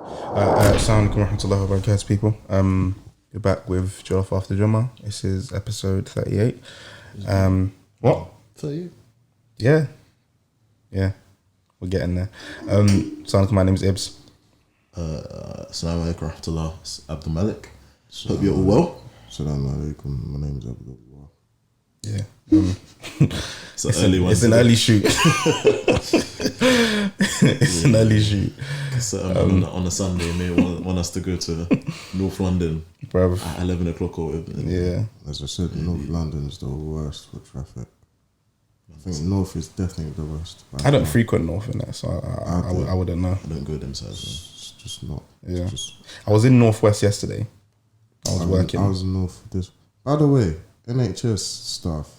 Assalamu alaikum warahmatullahi wabarakatuh, people. You're back with Jollof after Jummah. This is episode 38. What? 38? Yeah. We're getting there. Assalamu alaikum, my name is Ibs. Assalamu alaikum warahmatullah. It's Abdul Malik. Hope you're all well. Assalamu alaikum. My name is Abdul Malik. Yeah. It's an early one. It's an early shoot. It's an early shoot. So, on a Sunday, they want us to go to North London Bruv. at 11 o'clock or whatever. Yeah. As I said, North London is the worst for traffic. I think North is definitely the worst. I don't frequent North in that, so I wouldn't know. I don't go them sides. It's just not. Yeah. It's just, I was in Northwest yesterday. I was working. I was in North. By the way, NHS staff.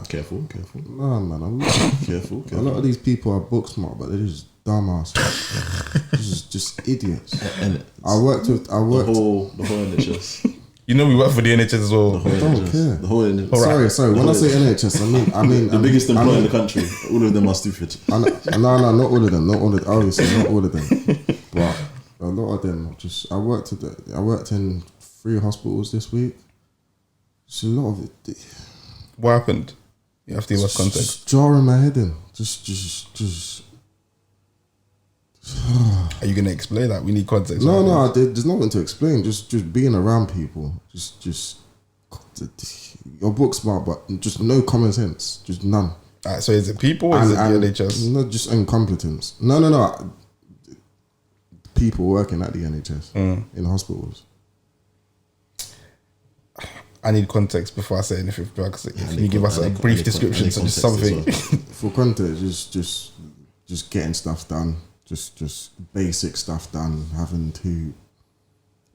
Careful. No, man. I'm Careful. A lot of these people are book smart, but they're just dumbasses. just idiots. And I worked. the whole NHS. You know we work for the NHS as well. I don't care. The whole NHS. Sorry. When I say NHS, I mean the biggest employer in the country. All of them are stupid. No, not all of them. Obviously, not all of them. But a lot of them. I worked in 3 hospitals this week. It's a lot of it. What happened? You have to give us context. Just jarring my head in. Just. Are you gonna explain that? We need context. No. There's nothing to explain. Just being around people. Just. You're book smart, but just no common sense. Just none. Alright, so is it people or is it the NHS? Not just incompetence. No. People working at the NHS in hospitals. I need context before I say anything. Because if you give us a brief description, so just something. Well. For context, just getting stuff done, just basic stuff done. Having to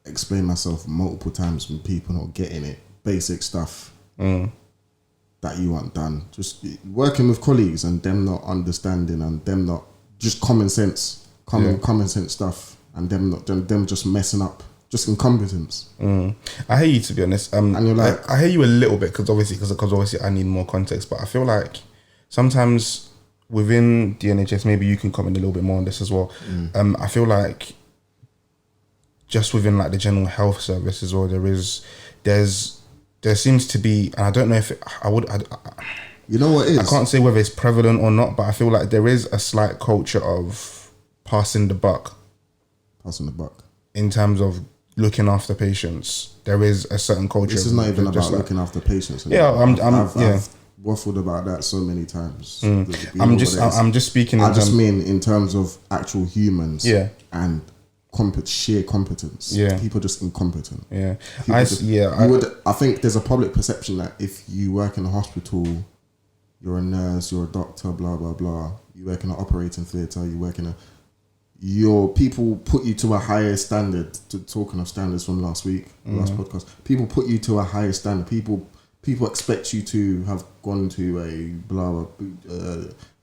explain myself multiple times when people not getting it. Basic stuff that you want done. Just working with colleagues and them not understanding and them not just common sense stuff and them just messing up. Just incompetence. I hear you, to be honest. And you're like, I hear you a little bit because obviously I need more context. But I feel like sometimes within the NHS, maybe you can comment a little bit more on this as well. I feel like just within like the general health service as well, there seems to be, and I don't know if you know what it is. I can't say whether it's prevalent or not, but I feel like there is a slight culture of passing the buck. In terms of looking after patients, there is a certain culture. This is not even about looking after patients. Yeah, I've waffled about that so many times. I'm just speaking. I mean in terms of actual humans. Yeah. And sheer competence. Yeah. People just incompetent. Yeah. I think there's a public perception that if you work in a hospital, you're a nurse, you're a doctor, blah blah blah. You work in an operating theatre. You work in your people put you to a higher standard. Talking of standards from last podcast, people put you to a higher standard. People expect you to have gone to a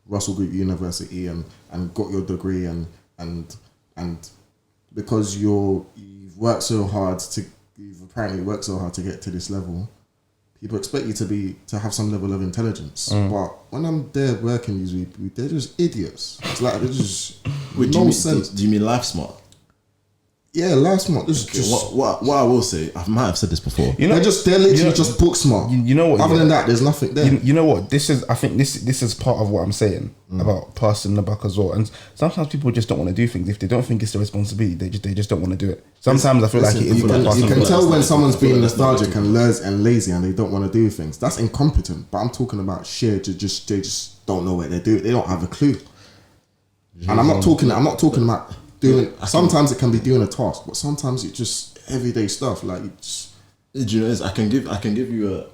Russell Group University and got your degree and because you've apparently worked so hard to get to this level. People expect you to have some level of intelligence, but when I'm there working these weeks, they're just idiots. It's like they're just sense. Do you mean life smart? Yeah, life smart. What I will say, I might have said this before. They're literally just book smart. You know what? Other than that, there's nothing there. You know what? I think this is part of what I'm saying about passing the buck as well. And sometimes people just don't want to do things. If they don't think it's their responsibility, they just don't want to do it. Sometimes I feel like it is. You can tell when someone's being nostalgic and lazy and they don't want to do things. That's incompetent. But I'm talking about they just don't know what they do. They don't have a clue. And I'm not talking about doing. Sometimes it can be doing a task, but sometimes it's just everyday stuff. Like, do you know? I can give you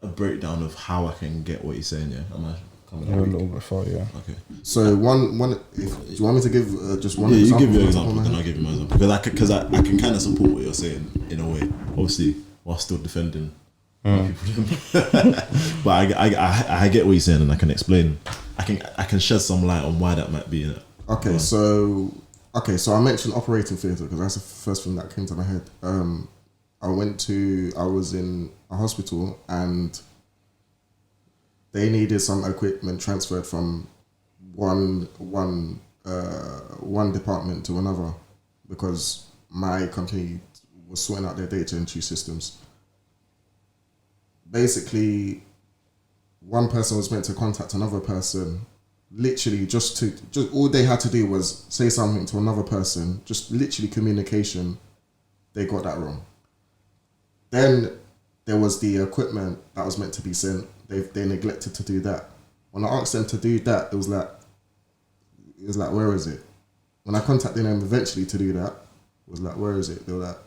a breakdown of how I can get what you're saying. Yeah, am I coming a little bit far? Yeah. Okay. So one. Do you want me to give just one? Yeah, example? You give your example, then I'll give you my example because I can kind of support what you're saying in a way. Obviously, while still defending people. But I get what you're saying, and I can explain. I can shed some light on why that might be. Okay, so I mentioned operating theatre because that's the first thing that came to my head. I was in a hospital and they needed some equipment transferred from one one department to another because my company was sorting out their data entry systems. Basically, one person was meant to contact another person. Literally, just all they had to do was say something to another person. Just literally communication. They got that wrong. Then there was the equipment that was meant to be sent. They neglected to do that. When I asked them to do that, it was like, where is it? When I contacted them eventually to do that, it was like, where is it? They were like,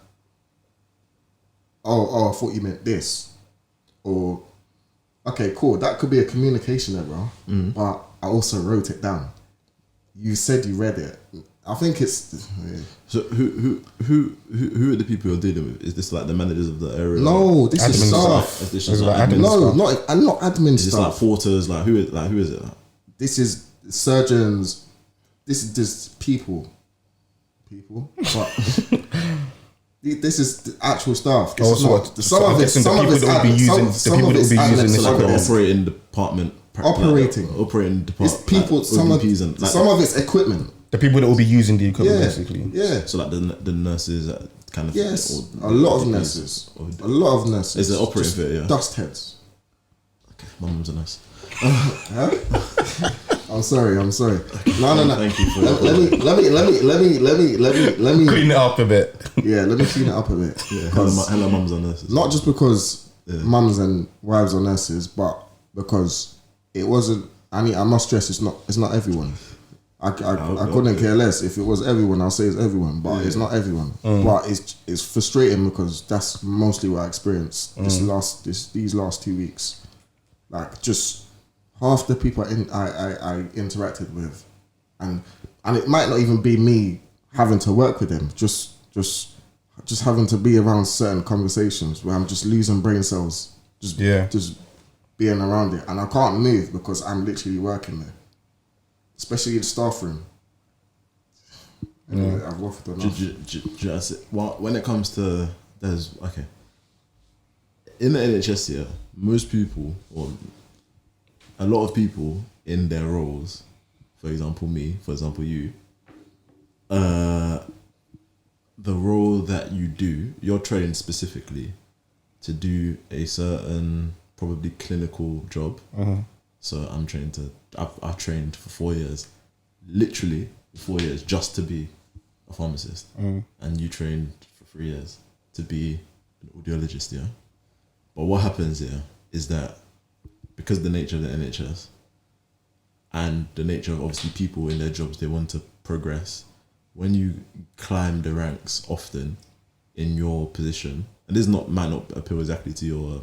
oh, I thought you meant this. Or, okay, cool. That could be a communication error, but I also wrote it down. You said you read it. I think it's. Yeah. So who are the people you're dealing with? Is this like the managers of the area? No, this is staff. Is this just like admin No, staff? not admin Is this staff. like porters? Like who is it? This is surgeons. This is just people, but this is the actual staff. This is not, some of it. Some of it's that will be using the people that will be using this like equipment. the operating department. Operating department. It's people. Some of it's equipment. The people that will be using the equipment, basically. Yeah. So like the nurses kind of. Yes. Or a lot of nurses. A lot of nurses. Is it operating fit? Yeah. Dust heads. Okay, my mum's a nurse. Huh? I'm sorry. No. Thank you for Let me Clean it up a bit. Yeah, let me clean it up a bit. Yeah, hello mums are nurses. Not just because mums and wives are nurses, but because it wasn't. I must stress it's not everyone. I couldn't care less. If it was everyone, I'll say it's everyone, but it's not everyone. But it's frustrating because that's mostly what I experienced these last 2 weeks. Like just half the people I interacted with, and it might not even be me having to work with them. Just having to be around certain conversations where I'm just losing brain cells. Just being around it, and I can't move because I'm literally working there, especially in the staff room. Anyway, I've waffled enough. When it comes to in the NHS here, most people or a lot of people in their roles, for example me, for example you, the role that you do, you're trained specifically to do a certain probably clinical job. So I'm trained I've trained for 4 years, literally 4 years just to be a pharmacist, and you trained for 3 years to be an audiologist. Yeah, but what happens here is that because of the nature of the NHS and the nature of obviously people in their jobs, they want to progress. When you climb the ranks often in your position, and this might not appeal exactly to your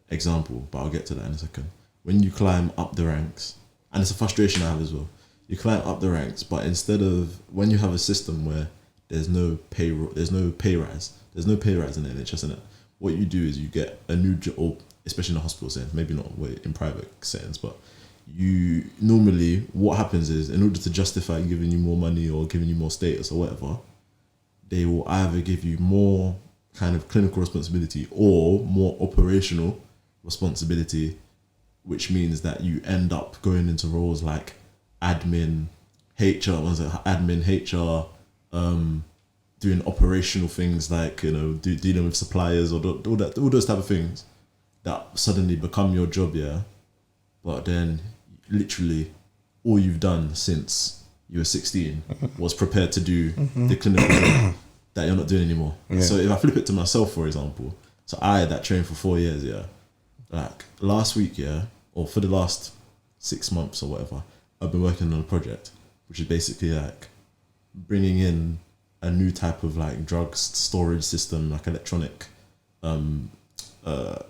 example, but I'll get to that in a second. When you climb up the ranks, and it's a frustration I have as well, you climb up the ranks, but instead of, when you have a system where there's no pay rise in the NHS, innit? What you do is you get a new job, or especially in a hospital setting, maybe not in private settings, but you normally, what happens is, in order to justify giving you more money or giving you more status or whatever, they will either give you more kind of clinical responsibility or more operational responsibility, which means that you end up going into roles like admin, HR, doing operational things like, dealing with suppliers or all those type of things that suddenly become your job, yeah. But then literally all you've done since you were 16 was prepared to do the clinical job that you're not doing anymore. Yeah. So if I flip it to myself, for example, so I that trained for 4 years, yeah, like last week, yeah, or for the last 6 months or whatever, I've been working on a project which is basically like bringing in a new type of like drug storage system, like electronic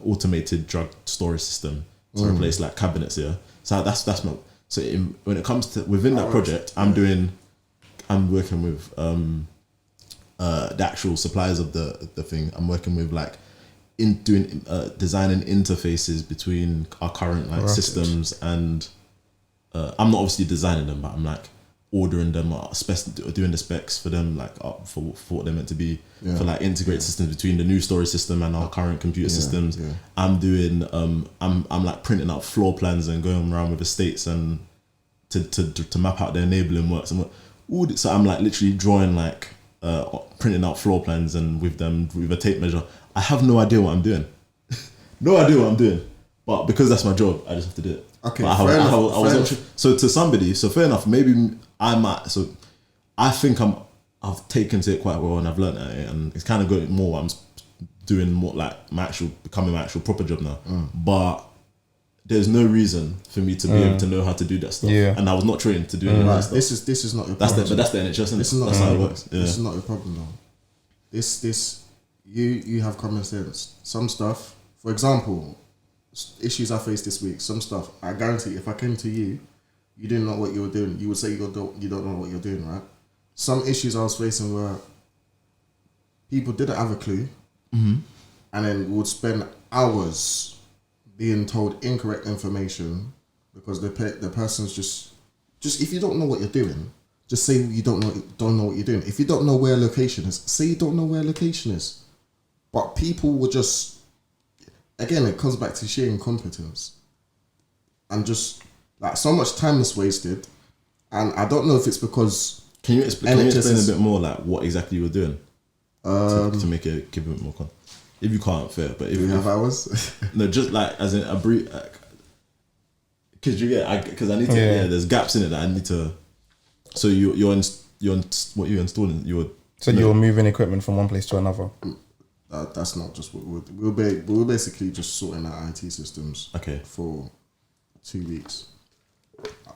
automated drug storage system to replace like cabinets here. So that's my, so when it comes to within that project, I'm working with the actual suppliers of the thing. I'm working with like designing interfaces between our current like systems, and I'm not obviously designing them, but I'm like ordering them, doing the specs for them, like for what they're meant to be, for like integrated systems between the new storage system and our current computer systems. I'm doing I'm like printing out floor plans and going around with estates and to map out their enabling works and all this. So I'm like literally drawing like printing out floor plans and with a tape measure. I have no idea what I'm doing. No idea what I'm doing. But because that's my job, I just have to do it. Okay, fair enough. So to somebody, so fair enough. Maybe I might. So I think I've taken to it quite well and I've learned at it, and it's kind of going more. I'm doing more like becoming my actual proper job now. But there's no reason for me to be able to know how to do that stuff. Yeah. And I was not trained to do any of that stuff. This is not your problem. But that's the NHS, isn't it? That's how it works. Yeah. This is not your problem though. You have common sense. Some stuff, for example, issues I faced this week, some stuff, I guarantee if I came to you, you didn't know what you were doing, you would say you don't know what you're doing, right? Some issues I was facing were people didn't have a clue, and then would spend hours being told incorrect information because the person's just if you don't know what you're doing, just say you don't know what you're doing. If you don't know where a location is, say you don't know where a location is. But people will just, again, it comes back to sheer incompetence, and just like so much time is wasted. And I don't know if it's because. Can you explain a bit more like what exactly you were doing to make it give a bit more context? If you can't, fair. But if you have hours, no, just like as in a brief, because I need to. Yeah, there's gaps in it that I need to. So you're what you're installing. You're moving equipment from one place to another. That's not just what we're basically just sorting out IT systems. Okay. For 2 weeks.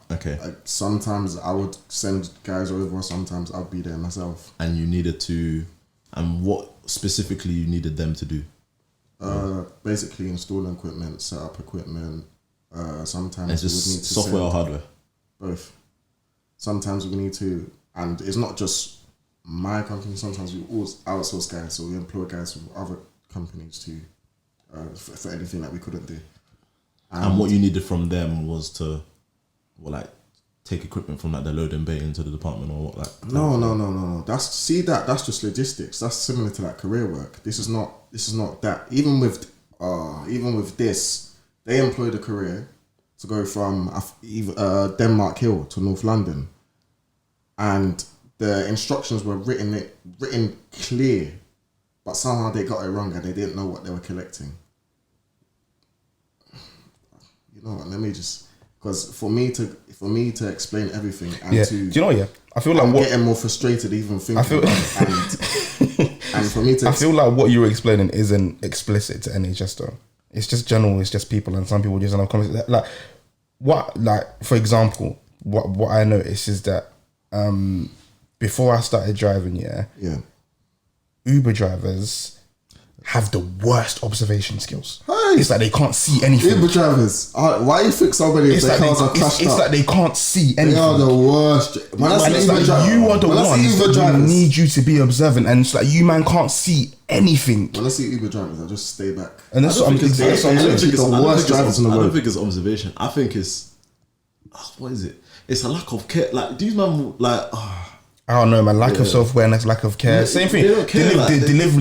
Okay. Sometimes I would send guys over. Sometimes I'd be there myself. And you needed to, and what specifically you needed them to do? Basically installing equipment, set up equipment. Sometimes it's just we would need to software or hardware. Both. Sometimes we need to, and it's not just my company. Sometimes we always outsource guys, so we employ guys from other companies to for anything that we couldn't do. And what you needed from them was to, take equipment from the loading bay into the department or what? No. That's just logistics. That's similar to career work. This is not that. Even with this, they employed a career to go from Denmark Hill to North London, and the instructions were written clear, but somehow they got it wrong and they didn't know what they were collecting. You know what? Let me just, because for me to explain everything and do you know what? Yeah, I feel like I'm getting more frustrated even thinking. And for me to, I feel like what you were explaining isn't explicit to NHS though. It's just general. It's just people, and some people just don't have comments. For example, what I noticed is that before I started driving, Uber drivers have the worst observation skills. Hey. It's like they can't see anything. Uber drivers, why you think so many of their cars are crashed up? It's like they can't see anything. They are the worst. You are the ones that need you to be observant, and it's like you man can't see anything. When I see Uber drivers, I just stay back. And that's what I'm thinking. The worst drivers in the world. I don't think it's observation. I think it's what is it? It's a lack of care. These man I don't know, man. Lack of self-awareness, lack of care. Same thing.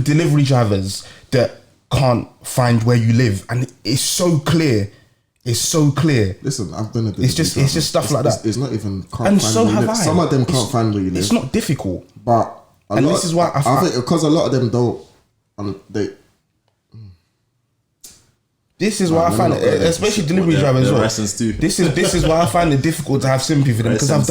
Delivery drivers that can't find where you live, and it's so clear. It's so clear. Listen, I've done it. It's just stuff like that. It's not even. And so have I. Some of them can't find where you live. It's not difficult, but this is why I think because a lot of them don't. This is why I find it, especially delivery drivers as well. This is why I find it difficult to have sympathy for them, because I've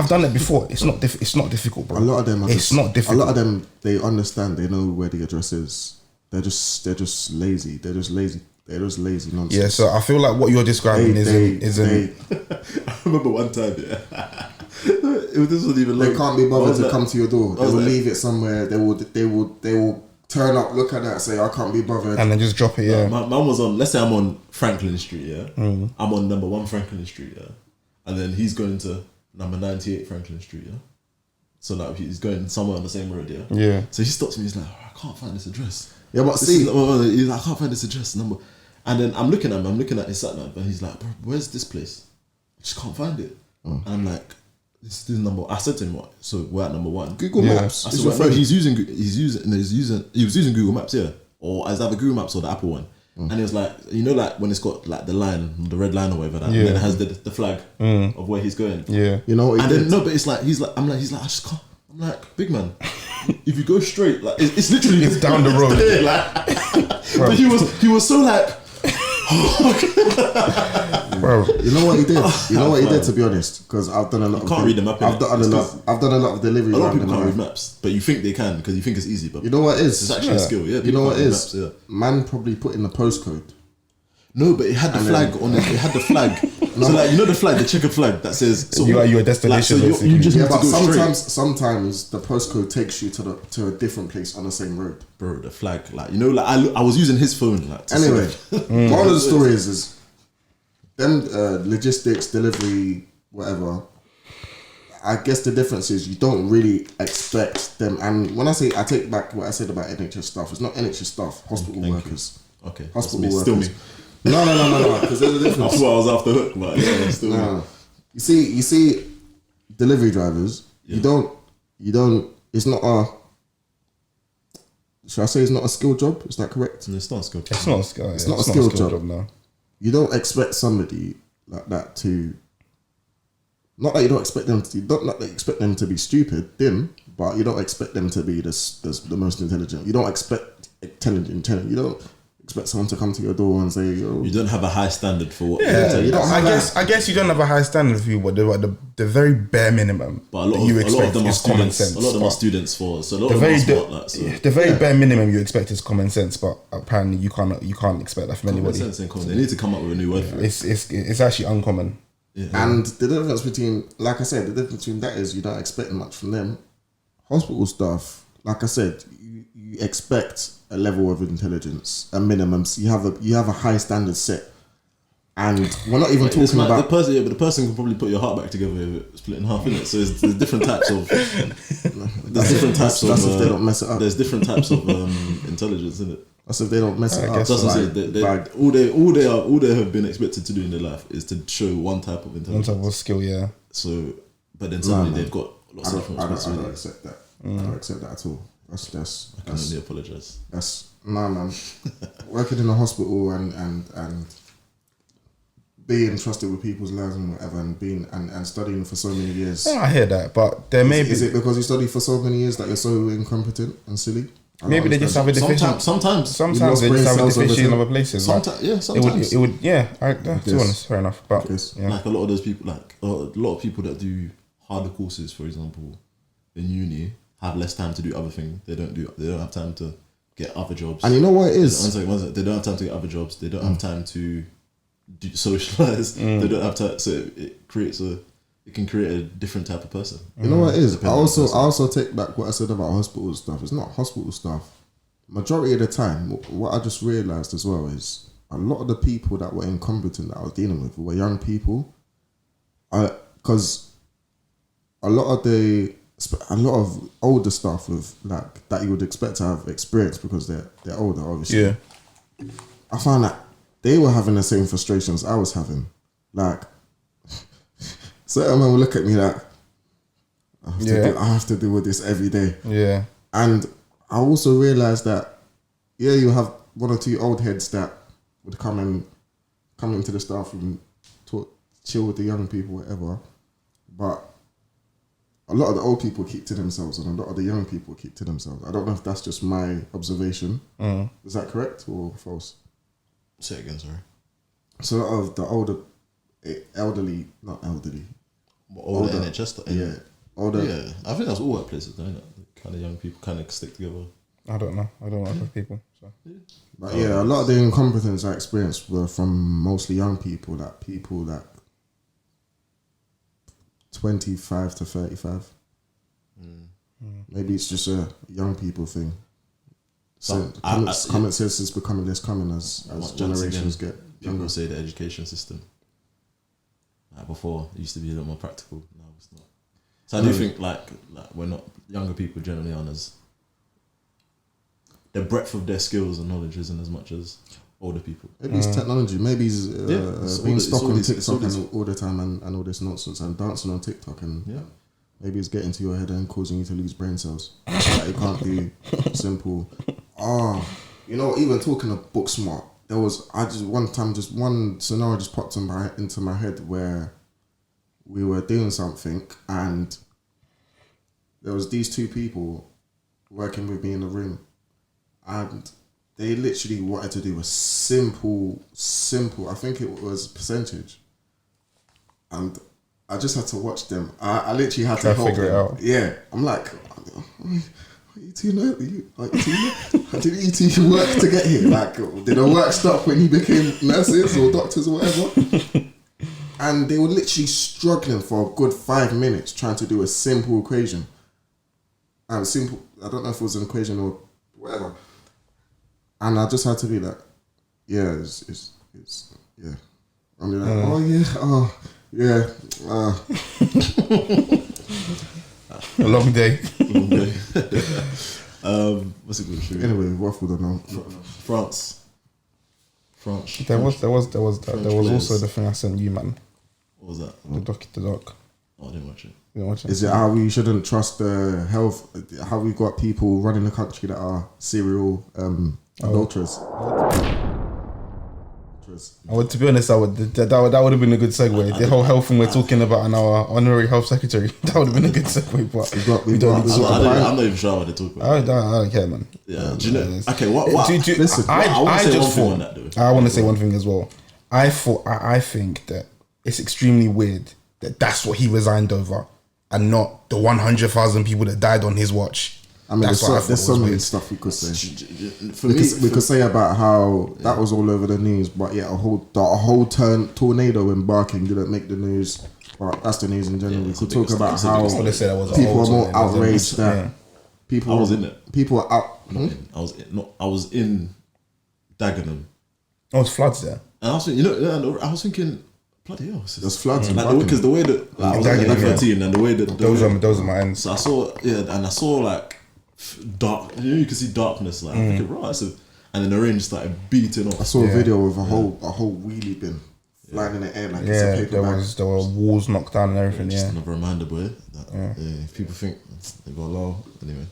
done it before. It's not difficult, bro. A lot of them it's not difficult. A lot of them, they understand. They know where the address is. They're just lazy. They're just lazy nonsense. Yeah. So I feel like what you're describing isn't. I remember one time. This was even. They can't be bothered to come to your door. They will leave it somewhere. They will turn up, look at that, say I can't be bothered, and then just drop it. Yeah. My mum was on. Let's say I'm on Franklin Street. Yeah. I'm on number 1 Franklin Street. Yeah. And then he's going to number 98 Franklin Street. Yeah. So he's going somewhere on the same road. Yeah. Yeah. So he stops me. He's like, I can't find this address. Yeah, but he's like, I can't find this address number. And then I'm looking at his sat nav, and he's like, bro, where's this place? I just can't find it. And I'm like, this is number. I said to him, what? So we're at number 1. Google Maps. I said, he was using Google Maps, yeah, or it's either Google Maps or the Apple one. and it was like, you know, like when it's got like the line, the red line or whatever, that, and then it has the flag of where he's going. Yeah, You know what he And did? then no, but it's like he's like I just can't. I'm like, big man, if you go straight, like it's literally It's down the road. there, like, but he was so like, bro. You know what he did? You know what he did, to be honest? Because I've done a lot. can't read the map, I've innit? done a lot. I've done a lot of delivery. a lot of around people the can't read night. maps, but you think they can because you think it's easy, but You know what it is? it's actually a skill. Yeah, You people know what can't it read is? maps, yeah. Man probably put in the postcode. No, but it had the flag on it. It had the flag. So like, you know the flag, the checkered flag that says so You are your destination, Like, so you just Yeah, need to but go straight. sometimes the postcode takes you to a different place on the same road. Bro, the flag, like, you know, like I was using his phone, like. To Anyway, see. one of the stories is them logistics, delivery, whatever. I guess the difference is you don't really expect them. And when I say, I take back what I said about NHS staff. It's not NHS staff, hospital Thank workers. Okay, Hospital that's me, workers. still me. No. Because there's a I difference. thought I was off the hook, but yeah, still me. No. You see, delivery drivers. Yeah. You don't. It's not a. Should I say it's not a skill job? Is that correct? It's not a skill. It's not a skill. It's not a skill job. no. You don't expect somebody like that to. Not that you don't expect them to. Not that you expect them to be stupid, dim, but you don't expect them to be the most intelligent. You don't expect intelligent. You don't expect someone to come to your door and say, "Yo." You don't have a high standard for what. Yeah, you don't have I guess you don't have a high standard for you, but the very bare minimum But a lot that you of expect them are is common students. sense. A lot of them are but students for. So a lot the of them very are smart. Like, so. the very bare minimum you expect is common sense, but apparently you can't expect that from Common anybody. sense ain't common. They need to come up with a new word for it. It's actually uncommon. Yeah. And the difference between, like I said, the difference between that is you don't expect much from them. Hospital staff, like I said, you expect a level of intelligence, a minimum. So you have a high standard set, and we're not even talking But about. the person can probably put your heart back together with it split in half, innit? So there's different types of. There's different types of. That's if they don't mess it up. There's different types of intelligence, isn't it? That's if they don't mess it up. guess That's So what I'm like, saying. like, All they have been expected to do in their life is to show one type of On intelligence. top of skill, yeah. So, but then suddenly man. they've got lots of different I don't responsibilities. accept that. I don't accept that at all. I can only apologize. That's nah, man. Working in a hospital and being trusted with people's lives and whatever, and being and studying for so many years. Yeah, I hear that, but there may be Is it because you studied for so many years that you're so incompetent and silly? I don't maybe they just have a understand. deficiency. Sometimes. Sometimes they brain just have a cells over deficiency in time. other places. like, Sometimes, yeah, sometimes. It would, yeah. To be guess. honest, fair enough. But guess. yeah, Like a lot of those people, like a lot of people that do harder courses, for example, in uni, have less time to do other things. They don't have time to get other jobs. And you know what it One is? second. They don't have time to get other jobs. They don't have time to socialize. They don't have time. So it can create a different type of person. You know what it is? I Depending on the person. also take back what I said about hospital stuff. It's not hospital stuff. Majority of the time, what I just realised as well is a lot of the people that were incompetent that I was dealing with were young people. Because a lot of older staff with like that you would expect to have experience because they're older, obviously. yeah. I found that they were having the same frustrations I was having. Like, certain men will look at me like, I have to deal with this every day. Yeah. And I also realised that, yeah, you have one or two old heads that would come into the staff room, chill with the young people, whatever. But a lot of the old people keep to themselves and a lot of the young people keep to themselves. I don't know if that's just my observation. Is that correct or false? Say it again, sorry. So a lot of the not elderly. Older NHS stuff. Yeah. Older. Yeah, I think that's all workplaces, don't it? Kind of young people kind of stick together. I don't know. I don't work with people. So. But yeah, a lot of the incompetence I experienced were from mostly young people, like 25 to 35. Maybe it's just a young people thing. So common sense is becoming less common as generations get People younger. say the education system. Like before, it used to be a lot more practical. Now it's not. So I do think like we're not younger people generally aren't as the breadth of their skills and knowledge isn't as much as older people. Maybe it's technology. Maybe it's it's being all stuck this- on it's TikTok all this- and all the time and all this nonsense and dancing on TikTok and Yeah. maybe it's getting to your head and causing you to lose brain cells. Like you can't do simple. Even talking of book smart, there was one scenario just popped into my head where we were doing something and there was these two people working with me in the room, and they literally wanted to do a simple, I think it was percentage, and I just had to watch them. I literally had to help figure them. it out. Yeah, I'm like, you two know, did you two work to get here? Like, did the work stop when you became nurses or doctors or whatever? And they were literally struggling for a good 5 minutes trying to do a simple equation. Simple. I don't know if it was an equation or whatever. And I just had to be like, yeah, it's yeah. I'm like, oh yeah. A long day. What's it called? Anyway, waffled on France. There was also the thing I sent you, man. What was that? The doc. Oh, I didn't watch it. You didn't watch it? Is it how we shouldn't trust the health? How we've got people running the country that are serial adulterers? To be honest, that would have been a good segue. The whole health thing we're talking about and our honorary health secretary, that would have been a good segue. But I'm not even sure what they're talking about. I don't care, man. Yeah, do you know? Okay, what? Listen, I want to say one thing as well. I think that it's extremely weird that that's what he resigned over, and not the 100,000 people that died on his watch. I mean, there's so many stuff we could say. We could say about how that was all over the news, but yeah, a whole tornado embarking didn't make the news. But that's the news in general. We could talk about how people are more outraged that people. I was in it. People are out. I was in Dagenham. Oh, it's floods there. And I was thinking, I was thinking, bloody hell, there's floods. Because the way that I was in 13, and the way that those are my ends. So I saw like dark. You can see darkness, like thinking, right. So and then the rain just started beating off. I saw a video of a whole wheelie bin flying in the air like it's a paper bag. There were walls knocked down and everything. Just another reminder, boy. That, if people think they got low, anyway.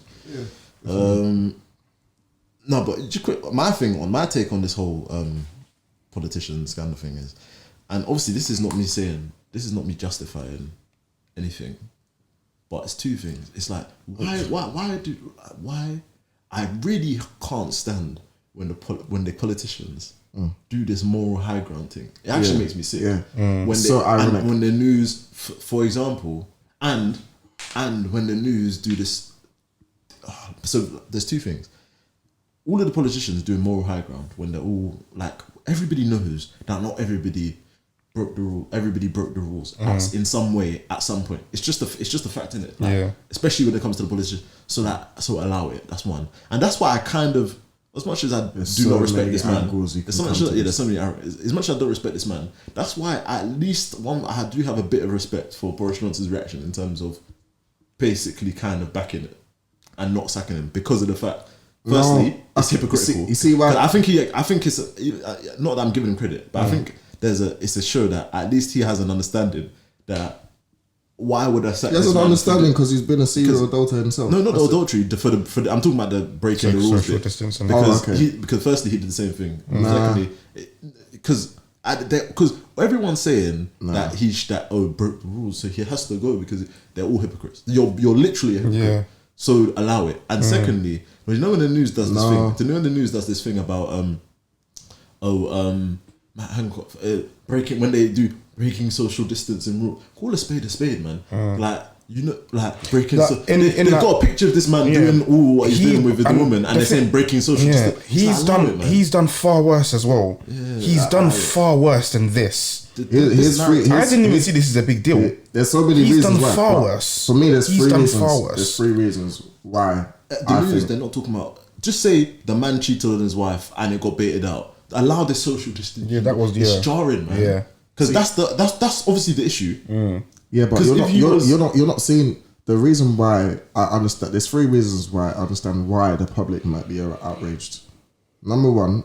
No, but just quick. My take on this whole politician scandal thing is, and obviously this is not me justifying anything, but it's two things. It's like why I really can't stand when the politicians do this moral high ground thing. It actually makes me sick. Yeah. When the news, for example, and when the news do this. So there's two things. All of the politicians doing moral high ground when they're all like, everybody knows that not everybody broke the rule. Everybody broke the rules in some way at some point. It's just a fact, innit? Like, especially when it comes to the politicians. So allow it. That's one, and that's why I kind of, as much as I do not respect this man, as much as I don't respect this man, that's why at least I do have a bit of respect for Boris Johnson's reaction in terms of basically kind of backing it and not sacking him because of the fact. Firstly, it's hypocritical. You see why? I think it's not that I'm giving him credit, but I think it's a show that at least he has an understanding that why would I sack this man? He has an understanding because he's been a serial adulterer himself. No, not the adultery. I'm talking about the breaking the rules bit. Because firstly he did the same thing. Secondly, because everyone's saying that he broke the rules, so he has to go because they're all hypocrites. You're literally a hypocrite. Yeah. So allow it. And secondly, when the news does this thing, about Matt Hancock breaking social distancing rule, call a spade, man. Like breaking. They've got a picture of this man doing all what he's doing with the woman, and they're saying breaking social distance. He's done far worse as well. Yeah, he's done far worse than this. I didn't even see this as a big deal. There's so many reasons why. He's done far worse. For me, there's three reasons. There's three reasons why. The news, they're not talking about. Just say the man cheated on his wife and it got baited out. Allow the social distance. Yeah, that was it's jarring, man. Yeah, because that's obviously the issue. Yeah, but you're not seeing the reason why. I understand. There's three reasons why I understand why the public might be outraged. Number one,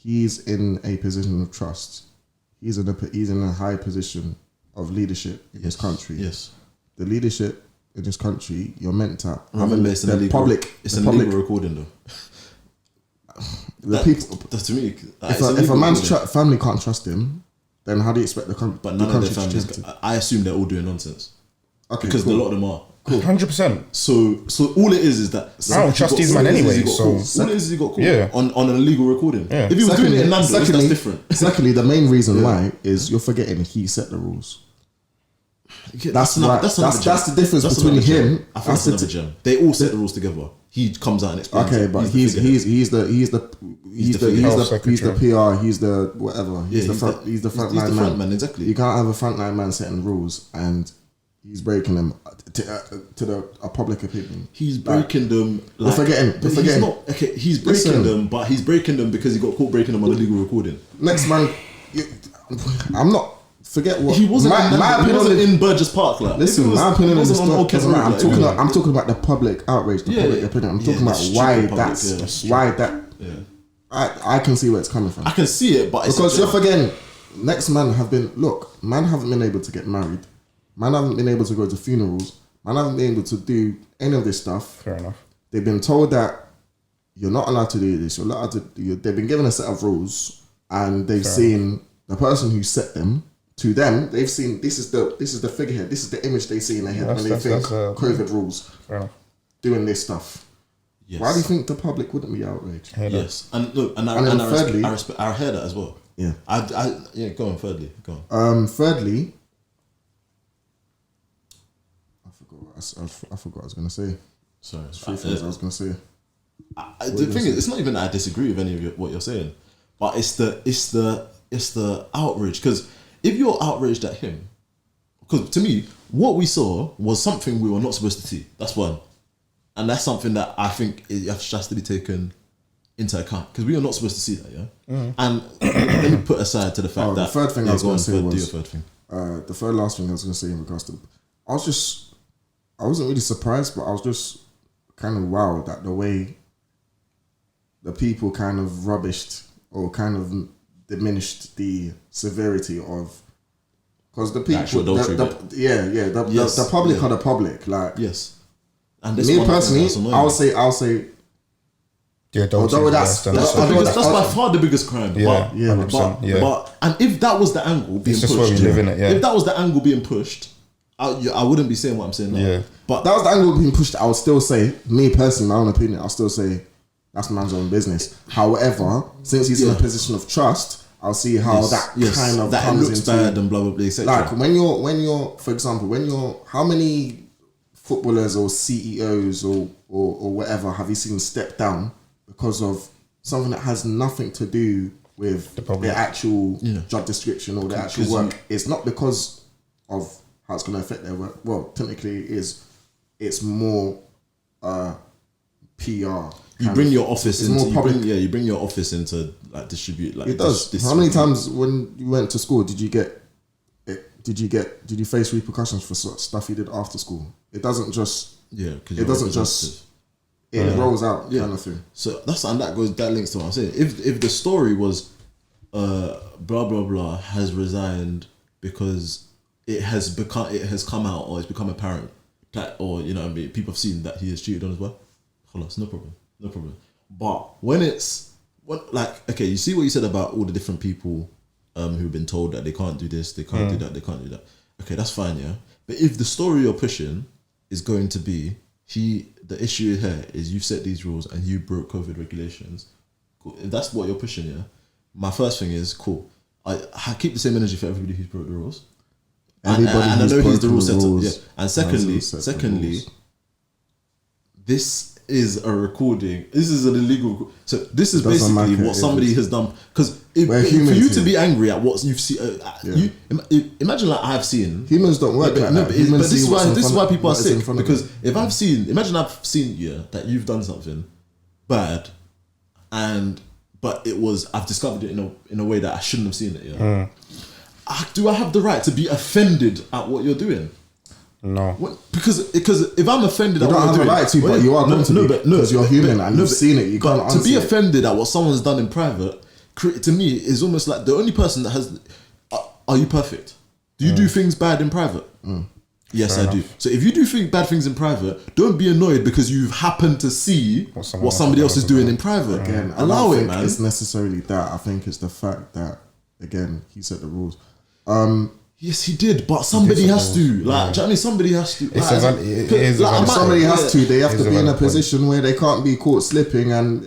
he's in a position of trust. He's in a high position of leadership in this country. Yes, the leadership in this country, you're meant to. It's an illegal recording though. the people. To me, If a man's family can't trust him, then how do you expect the country? But none of their families. I assume they're all doing nonsense. Okay, because cool. a lot of them are. 100%. So all it is that I don't trust these man anyway. So all it is he got caught on an illegal recording. Yeah. If he was doing it in Nando's, that's different. Secondly, the main reason why is you're forgetting he set the rules. That's the difference between him. I think that's another gem. They all set the rules together. He comes out and explains. Okay, but he's the PR. He's the whatever. He's the frontline man. Exactly. You can't have a frontline man setting rules and he's breaking them to a public opinion. He's breaking them. We're forgetting. He's breaking them, but he's breaking them because he got caught breaking them on illegal recording. Next man, I'm not. Forget what he wasn't. He wasn't in Burgess Park. Like, listen, my opinion on this stuff. I'm talking about the public outrage, the public opinion. I'm talking about why that. Yeah. I can see where it's coming from. I can see it, but because you're forgetting. Next man haven't been able to get married. Man haven't been able to go to funerals. Man haven't been able to do any of this stuff. Fair enough. They've been told that you're not allowed to do this. You're allowed to. They've been given a set of rules, and they've seen the person who set them. To them, they've seen this is the figurehead. This is the image they see in their head when they think COVID rules. Fair enough. Doing this stuff. Yes. Why do you think the public wouldn't be outraged? Yes, and look, and I heard that as well. Yeah, Go on. Thirdly, go on. Thirdly, I forgot what I was gonna say. Sorry, three things I was gonna say. The thing is, it's not even that I disagree with any of what you're saying, but it's the outrage. Because if you're outraged at him, because to me, what we saw was something we were not supposed to see. That's one, and that's something that I think has to be taken into account because we are not supposed to see that. Yeah, and let me put aside to the fact that the third thing I was going to say was do your third thing. The third last thing I was going to say in regards to, I wasn't really surprised, but I was just kind of wowed at the way the people kind of rubbished or kind of diminished the severity of, because the people, the public are the public. Like, yes, and me personally, I'll say. Yeah, that's by far the biggest crime. Yeah, but and if that was the angle being pushed, if that was the angle being pushed, I wouldn't be saying what I'm saying now. Yeah, but that was the angle being pushed. I would still say, me personally, my own opinion, I'll still say that's man's own business. However, since he's in a position of trust, I'll see how that kind of that comes looks into bad and blah blah blah. Etc. Like when you're, for example, how many footballers or CEOs or whatever have you seen step down because of something that has nothing to do with the actual job description or the actual work? It's not because of how it's going to affect their work. Well, technically it is. It's more PR. You bring your office into you bring your office into like distribute like it does. How many times when you went to school did you face repercussions for stuff you did after school? It doesn't just it rolls out kind of thing. So that links to what I'm saying. If the story was blah blah blah has resigned because it has come out or it's become apparent that, or you know what I mean, people have seen that he is cheated on as well. No problem. But when you see what you said about all the different people who've been told that they can't do this, they can't do that, they can't do that. Okay, that's fine, yeah. But if the story you're pushing is going to be the issue here is you've set these rules and you broke COVID regulations, cool. If that's what you're pushing, yeah, my first thing is cool. I keep the same energy for everybody who's broke the rules. And I know he's the rule setter. Yeah. And secondly, this is a recording. This is an illegal. So this is basically what somebody has done. Because for you to be angry at what you've seen, imagine like I've seen. Humans don't work like that. But this is why people are sick. Because if I've seen that you've done something bad, but I've discovered it in a way that I shouldn't have seen it. Yeah. Do I have the right to be offended at what you're doing? No. Because if I'm offended at what you're doing... You don't have the right to, but you are going to be. Because you're human and you've seen it. You can't answer it. To be offended at what someone's done in private, to me, is almost like the only person that has... Are you perfect? Do you do things bad in private? Yes, Fair I do. enough. So if you do bad things in private, don't be annoyed because you've happened to see what somebody else is doing in private. Again, allow I it, don't think man. it's necessarily that. I think it's the fact that, again, he set the rules. Yes, he did, but somebody has to. Like, do you know what I mean? Somebody has to. It is a valid Somebody point. has to. They have It to is a be in a valid point. position where they can't be caught slipping and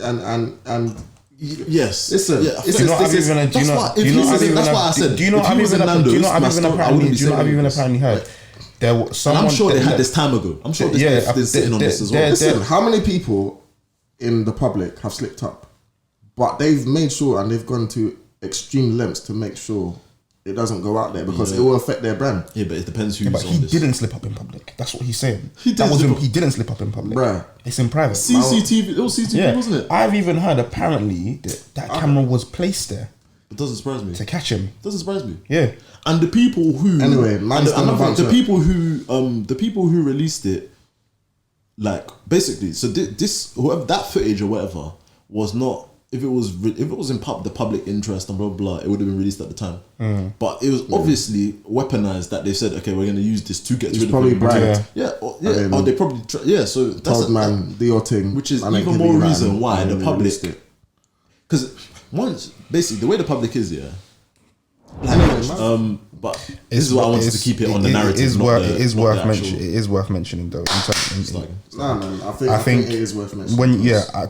Yes. listen. Yeah, This Do you know is- what I've this is- even? Do you know? why- Do if you know? he was I've in- even. that's why I said, Do you know? if he I've was in even. Do you know? Nando's, I've my even story- I apparently. wouldn't be Do you know? I've saying even this. apparently heard. There was And someone. I'm sure they had this time ago. I'm sure they're sitting on this as well. Listen, how many people in the public have slipped up, but they've made sure and they've gone to extreme lengths to make sure it doesn't go out there because it will affect their brand. Yeah, but it depends who's But on he this. didn't slip up in public. That's what he's saying. He did slip up. He didn't slip up in public. Bruh. It's in private. CCTV. It was CCTV, wasn't it? I've even heard apparently that camera was placed there It doesn't surprise me. to catch him. Doesn't surprise me. Yeah. And the people who Anyway, man's and done a another bunch thing, of- the people who released it, like basically, so this whoever that footage or whatever was not. If it was in the public interest and blah blah, it would have been released at the time. But it was obviously weaponized that they said, okay, we're going to use this to get rid of probably him. bragged. Yeah, or they probably so that's Told man, do your thing. which is and then even give more you that reason and- why and the then public, released it. because once basically the way the public is, but this is why I wanted to keep it on the narrative. It is not worth. the- It is not worth the actual- mentioning. It is worth mentioning though. Nah, man, I think it is worth mentioning.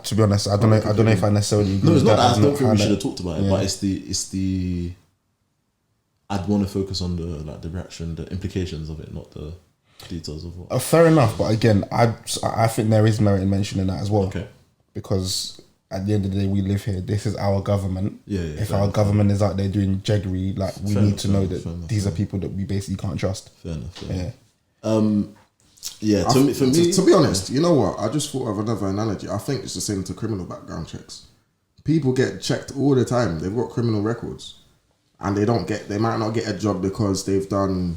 To be honest, I don't know if I necessarily. Agree No, it's with not that. I don't think we kinda- should have talked about it, but it's the. I'd want to focus on the reaction, the implications of it, not the details of what. Fair enough, but again, I think there is merit in mentioning that as well. Okay. Because at the end of the day, we live here. This is our government. Yeah, if fair our enough. government is out there doing jaggery, like we Fair need enough, to fair know enough, that fair enough, these fair are people that we basically can't trust. Fair enough. Fair Yeah. enough. Yeah. For me, To be honest, you know what? I just thought of another analogy. I think it's the same to criminal background checks. People get checked all the time. They've got criminal records, and they might not get a job because they've done,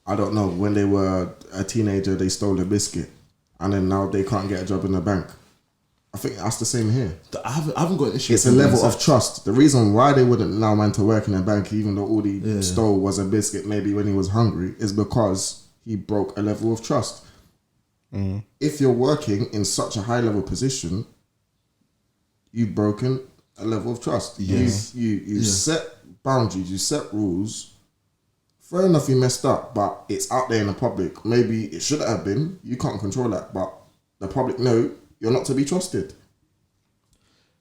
I don't know, when they were a teenager they stole a biscuit, and then now they can't get a job in a bank. I think that's the same here. I haven't got an issue. It's a level of trust. The reason why they wouldn't allow man to work in a bank, even though all he stole was a biscuit, maybe when he was hungry, is because he broke a level of trust. If you're working in such a high level position, you've broken a level of trust. Yes. You set boundaries, you set rules. Fair enough, you messed up, but it's out there in the public. Maybe it should have been. You can't control that, but the public know you're not to be trusted.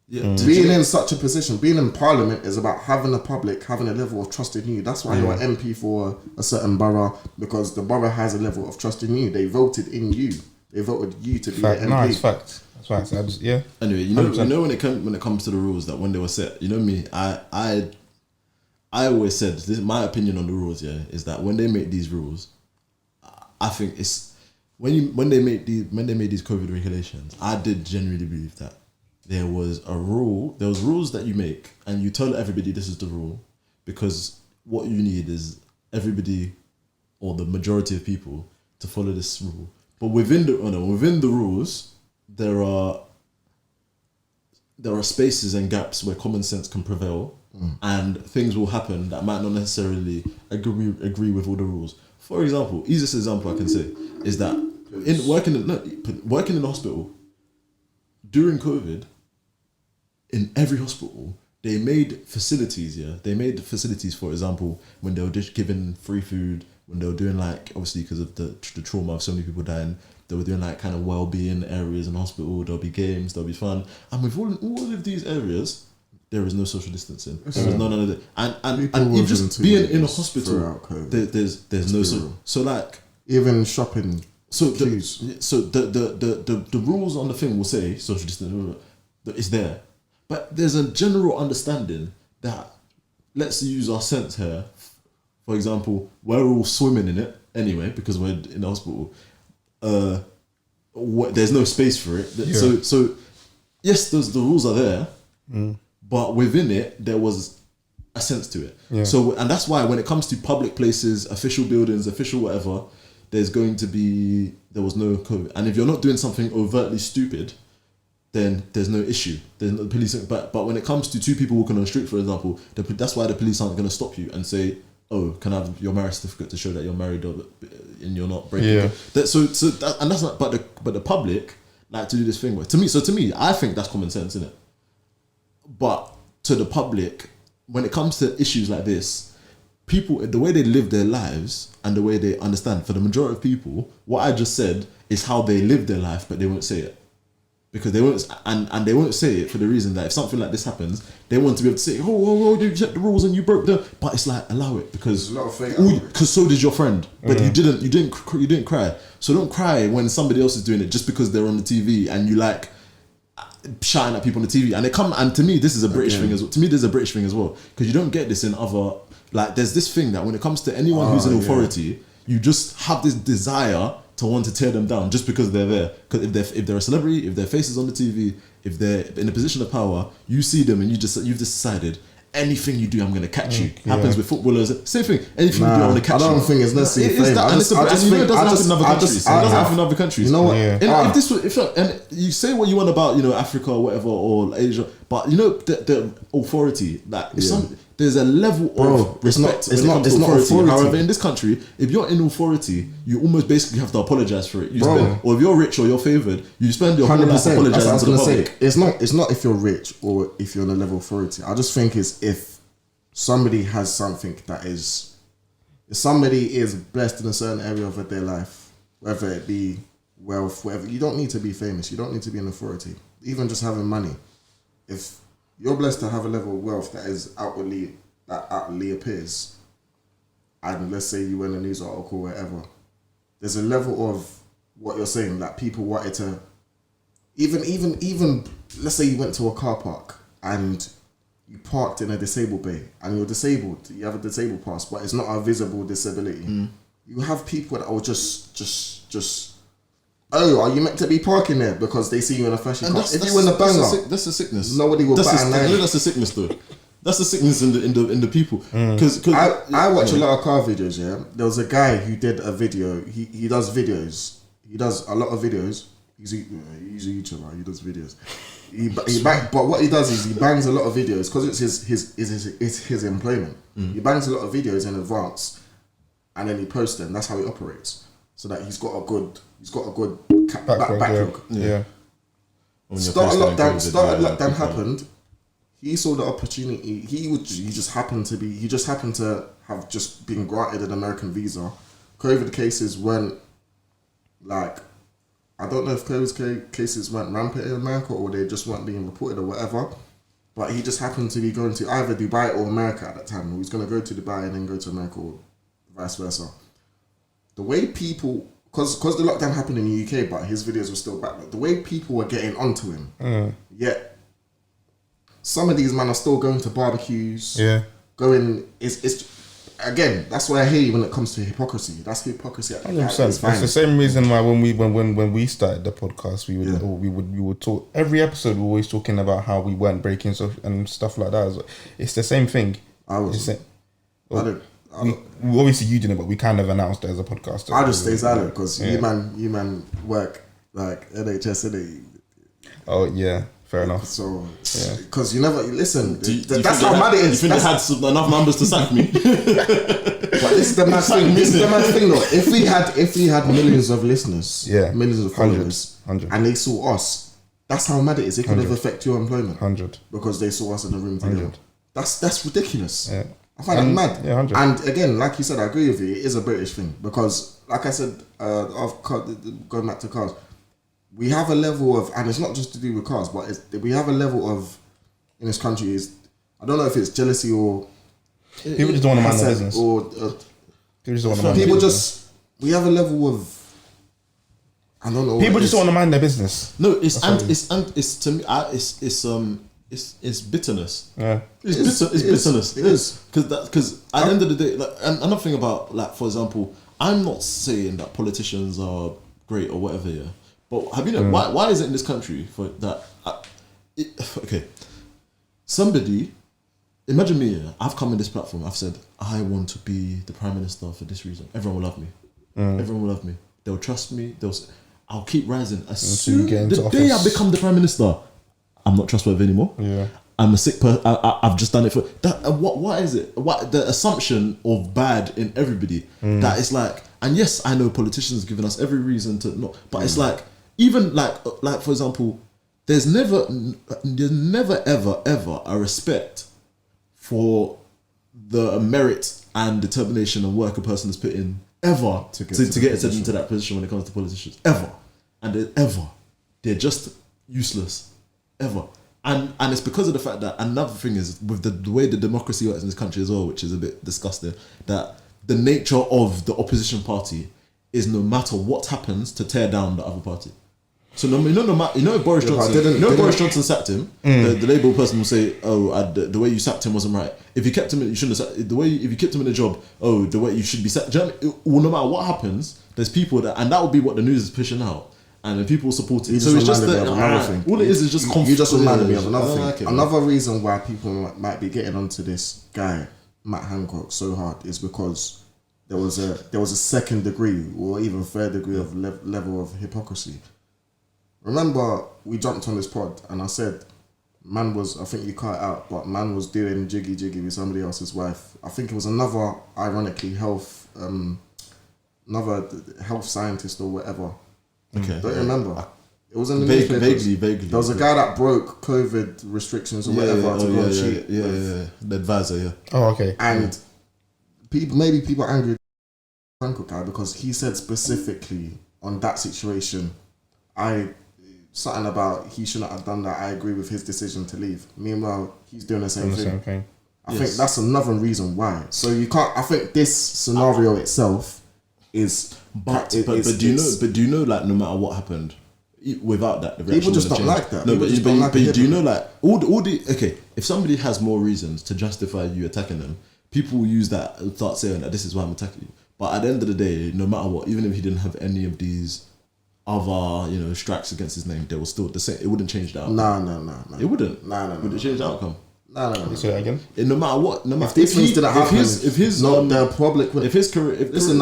Yeah. Being in such a position, being in parliament is about having the public having a level of trust in you. That's why you're an MP for a certain borough, because the borough has a level of trust in you. They voted in you. They voted you to be Fact. the MP. No, it's fact. That's right. So yeah. Anyway, you know when it comes to the rules, that when they were set, you know me, I always said this. My opinion on the rules, is that when they make these rules, I think it's when they made these COVID regulations, I did genuinely believe that there was rules that you make and you tell everybody this is the rule, because what you need is everybody or the majority of people to follow this rule. But within the rules, there are spaces and gaps where common sense can prevail, and things will happen that might not necessarily agree with all the rules. For example, easiest example I can say is that working in the hospital during COVID, in every hospital they made facilities. They made facilities. For example, when they were just giving free food, when they were doing like, obviously because of the trauma of so many people dying, they were doing like kind of well-being areas in the hospital. There'll be games, there'll be fun, and with all of these areas, there is no social distancing. There is none of that, and even just being in a hospital, there's no so like even shopping. So the rules on the thing will say social distancing is there, but there's a general understanding that, let's use our sense here. For example, we're all swimming in it anyway because we're in the hospital. There's no space for it. Yeah. So yes, the rules are there, but within it there was a sense to it. Yeah. So, and that's why when it comes to public places, official buildings, official whatever, there was no COVID. And if you're not doing something overtly stupid, then there's no issue. There's no police. But when it comes to two people walking on the street, for example, that's why the police aren't going to stop you and say, oh, can I have your marriage certificate to show that you're married and you're not breaking. And that's not. But the public like to do this thing. Where, to me, I think that's common sense, isn't it? But to the public, when it comes to issues like this, people, the way they live their lives and the way they understand, for the majority of people, what I just said is how they live their life, but they won't say it. Because they won't, and they won't say it for the reason that if something like this happens, they want to be able to say, oh, you set the rules and you broke them. But it's like, allow it, because so did your friend, but you didn't cry. So don't cry when somebody else is doing it just because they're on the TV and you like shouting at people on the TV. And they come, and to me, this is a British thing as well. To me, there's a British thing as well, because you don't get this in other. Like, there's this thing that when it comes to anyone who's in authority, you just have this desire to want to tear them down just because they're there. Because if they're a celebrity, if their face is on the TV, if they're in a position of power, you see them and you've just decided, anything you do, I'm going to catch you. Happens with footballers. Same thing. Anything you do, I'm going to catch you. I don't think it's necessarily fame. It doesn't happen in other countries. It doesn't happen in other countries. You know what? And you say what you want about, Africa or whatever, or Asia, but the authority, like there's a level of respect. It's not authority. However, in this country, if you're in authority, you almost basically have to apologize for it. Or if you're rich or you're favored, you spend your whole life apologizing to the public. It's not if you're rich or if you're in a level of authority. I just think it's if somebody has something that is, if somebody is blessed in a certain area of their life, whether it be wealth, whatever. You don't need to be famous. You don't need to be an authority. Even just having money. If you're blessed to have a level of wealth that outwardly appears, and let's say you win a news article or whatever, there's a level of what you're saying that people wanted to, even let's say you went to a car park and you parked in a disabled bay and you're disabled, you have a disabled pass, but it's not a visible disability. You have people that will just oh, are you meant to be parking there because they see you in a flashy car? If you win a banger, that's a sickness. Nobody will bat an eye. That's a sickness, though. That's the sickness in the people. Because I watch a lot of car videos. Yeah, there was a guy who did a video. He does videos. He does a lot of videos. He's a YouTuber. He does videos. But what he does is he bangs a lot of videos because it's his employment. He bangs a lot of videos in advance, and then he posts them. That's how he operates. So that he's got a good backlog. Yeah. Started lockdown happened. He saw the opportunity. He just happened to have just been granted an American visa. COVID cases went like, I don't know if COVID cases went rampant in America or they just weren't being reported or whatever. But he just happened to be going to either Dubai or America at that time. He was going to go to Dubai and then go to America or vice versa. The way people, because the lockdown happened in the UK, but his videos were still back. The way people were getting onto him, yet some of these men are still going to barbecues. Yeah, it's again. That's why I hate when it comes to hypocrisy. That's hypocrisy. 100%. It's the same reason why when we started the podcast, we would talk every episode. We're always talking about how we weren't breaking and stuff like that. It's the same thing. Obviously you didn't, but we kind of announced it as a podcast. I just stay silent because you man work like NHS, innit? Oh yeah, fair enough. So because you never listen. That's how mad it is. You think they had enough numbers to sack me? But this is the mad thing. This is the mad thing, though. If we had millions of listeners, millions of followers, 100. And they saw us, that's how mad it is. It could have affected your employment. 100 because they saw us in the room together. That's ridiculous. Yeah. I find that mad. Yeah, 100. And again, like you said, I agree with you. It is a British thing because, like I said, going back to cars, we have a level of, and it's not just to do with cars, but we have a level of in this country is, I don't know if it's jealousy or people just don't want to mind their business, or we have a level of, I don't know. People just don't want to mind their business. No, it's to me, it's bitterness. Yeah, it's bitterness. It is because at the end of the day, like, and another thing about, like, for example, I'm not saying that politicians are great or whatever, yeah. But have you know why is it in this country for that? Okay, somebody, imagine me. Yeah, I've come in this platform. I've said I want to be the prime minister for this reason. Everyone will love me. Everyone will love me. They'll trust me. I'll keep rising. As soon the day I become the prime minister, I'm not trustworthy anymore. Yeah. I'm a sick person. I've just done it for that. What is it? What the assumption of bad in everybody that is like. And yes, I know politicians have given us every reason to not, but it's like even like for example, there's never ever a respect for the merit and determination and work a person has put in ever to get into that position when it comes to politicians ever, and they're just useless ever. And it's because of the fact that another thing is with the way the democracy works in this country as well, which is a bit disgusting, that the nature of the opposition party is no matter what happens to tear down the other party. So if Boris Johnson, Boris Johnson sacked him, the Labour person will say, the way you sacked him wasn't right. If you kept him, you shouldn't have sacked. If you kept him in a job, the way you should be sacked. Well, no matter what happens, there's people and that will be what the news is pushing out. And then people support it. So it's just another thing. All it is just you just reminded me of another thing. Another reason why people might be getting onto this guy Matt Hancock so hard is because there was a second degree or even third degree of level of hypocrisy. Remember, we jumped on this pod and I said, man was, I think you cut it out, but man was doing jiggy with somebody else's wife. I think it was another, ironically, another health scientist or whatever. Okay. Don't you remember? It was in the newspapers. Vaguely. There was a guy that broke COVID restrictions or whatever to go and cheat. The advisor, yeah. Oh, okay. And people are angry at the Hancock guy because he said specifically on that situation, something about he shouldn't have done that. I agree with his decision to leave. Meanwhile, he's doing the same thing. I think that's another reason why. So you can't. I think this scenario itself is. But do you know like no matter what happened, without that, the people just don't like that. No, but do you know like all the okay? If somebody has more reasons to justify you attacking them, people will use that and start saying that this is why I'm attacking you. But at the end of the day, no matter what, even if he didn't have any of these other strikes against his name, they were still the same. It wouldn't change the outcome. No. It wouldn't. No. Would it change the outcome? No. Say that again. No matter what, if these things didn't happen, the public, if his career, up to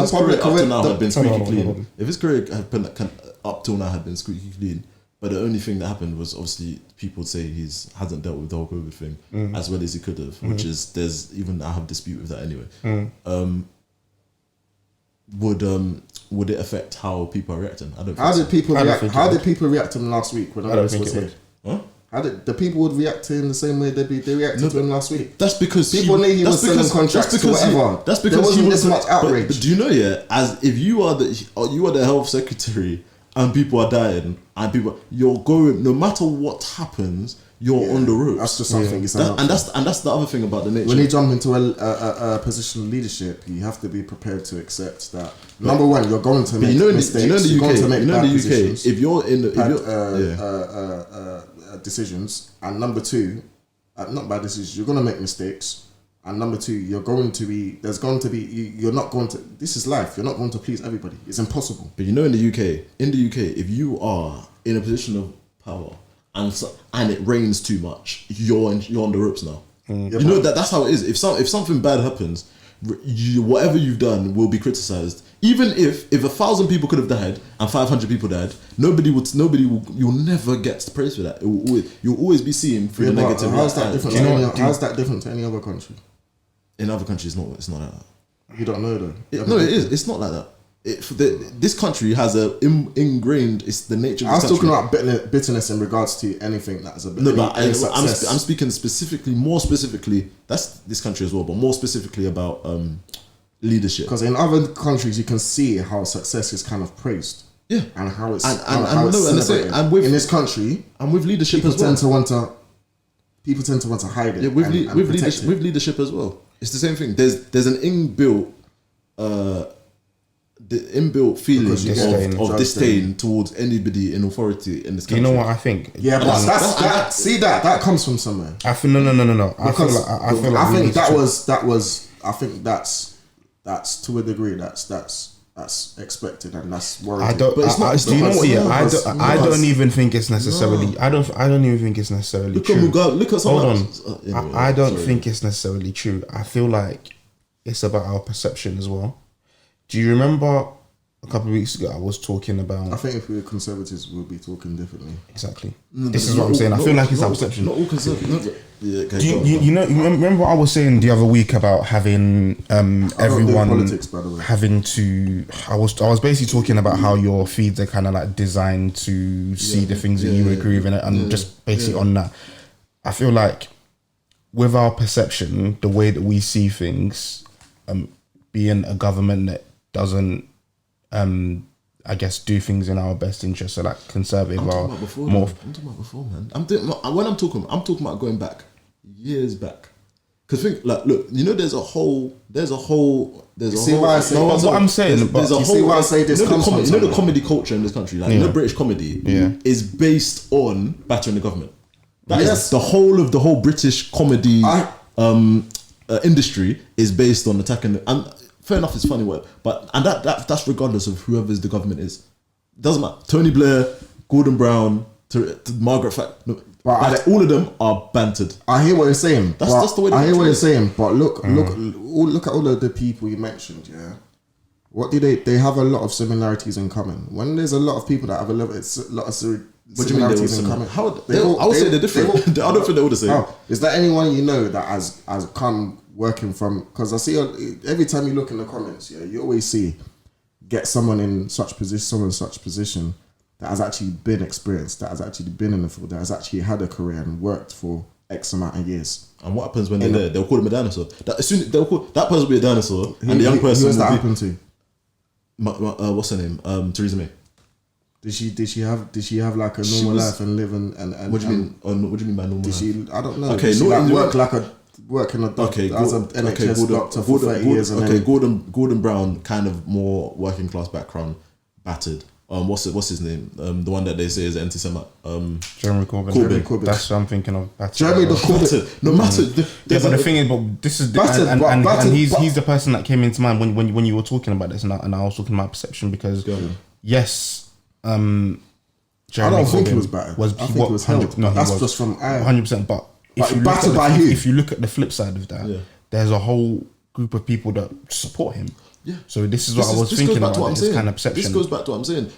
now had been squeaky clean, if his career had been up till now had been squeaky clean, but the only thing that happened was obviously people would say hasn't dealt with the whole COVID thing as well as he could have, which is I have dispute with that anyway. Would it affect how people are reacting? I don't. How did people react to him last week when I was here? Huh? How did the people would react to him the same way they reacted to him last week? That's because people knew he was selling contracts or whatever. That's because there wasn't this much outrage. But do you know, as if you are the health secretary and people are dying and you're going, no matter what happens, you're on the ropes. That's just something. And that's the other thing about the nature. When you jump into a position of leadership, you have to be prepared to accept that. Number one, you're going to make mistakes. You're going to make bad decisions. If you're in decisions, and number two, not bad decisions, you're going to make mistakes, and number two, you're not going to, this is life, you're not going to please everybody. It's impossible. But in the UK, if you are in a position of power and it rains too much, you're on the ropes now. That's how it is. If something bad happens, whatever you've done will be criticised. Even if 1,000 people could have died and 500 people died, you'll never get praise for that. You'll always be seen through the negative. How's that different to any other country? In other countries, it's not like that. You don't know though. It is. It's not like that. This country has ingrained. It's the nature of this country. I was talking about bitterness in regards to anything that's a bit. No, but I'm speaking more specifically. That's this country as well, but more specifically about leadership. Because in other countries, you can see how success is kind of praised. Yeah, and how it's celebrated. In this country, and with leadership people as well. People tend to want to hide it. Yeah, with leadership as well. It's the same thing. There's an inbuilt feeling of disdain towards anybody in authority in this country. You know what I think? Yeah, but that comes from somewhere. I feel no. I think that's to a degree that's expected and that's worrying. I don't. But it's not. Do you know what? Yeah, I don't even think it's necessarily. No. I don't even think it's necessarily true. Look at someone. Hold on. I don't think it's necessarily true. I feel like it's about our perception as well. Do you remember a couple of weeks ago, I was talking about. I think if we were conservatives, we'll be talking differently. Exactly. This is what I'm saying. I feel like it's our perception. Not all conservatives. Yeah, okay, you know, remember what I was saying the other week about having everyone politics, by the way. having to. I was basically talking about how your feeds are kind of like designed to see the things that you agree with, and just basically on that, I feel like with our perception, the way that we see things, being a government that doesn't, I guess, do things in our best interest, so like conservative or more. I'm talking about before, man. I'm talking about going back, years back. Because think, like, look, you know, there's a whole. See why I say? No, what I'm saying, but you see why I say this comes from? You know the comedy culture in this country, like, you know, British comedy is based on battering the government. That is the whole British comedy industry is based on attacking. And fair enough, it's funny word, but that's regardless of whoever's the government is. It doesn't matter. Tony Blair, Gordon Brown, to Margaret Thatcher. But all of them are bantered. I hear what you're saying. That's the way. I hear what you're saying. But look at all of the people you mentioned. Yeah, what do they have a lot of similarities in common? When there's a lot of people that have a lot of similarities in common, I would say they're different. I don't think they're all the same. Oh, is there anyone you know that has come working from? Because I see every time you look in the comments, yeah, you always see get someone in such position that has actually been experienced, that has actually been in the field, that has actually had a career and worked for X amount of years. And what happens when they're there? They'll call them a dinosaur. That person will be a dinosaur, and the young person. Who has that happened to? What's her name? Theresa May. Did she have like a normal life and live and what do you mean? What do you mean by normal life? I don't know. Okay, did she work in a doctor as an NHS doctor for 30 years. Gordon Brown, kind of more working class background, battered. What's his name? The one that they say is anti-Semite. Jeremy Corbyn. That's what I'm thinking of. Jeremy Corbyn. No matter. But the thing is, but this is and he's the person that came into mind when you were talking about this, and I was talking about perception because yes, Jeremy I don't think Corbyn he was battered. I think he was held. No, that's just from 100%. But if you look at the flip side of that, there's a whole group of people that support him. Yeah. So this is what I was thinking about. This kind of perception. This goes back to what I'm saying.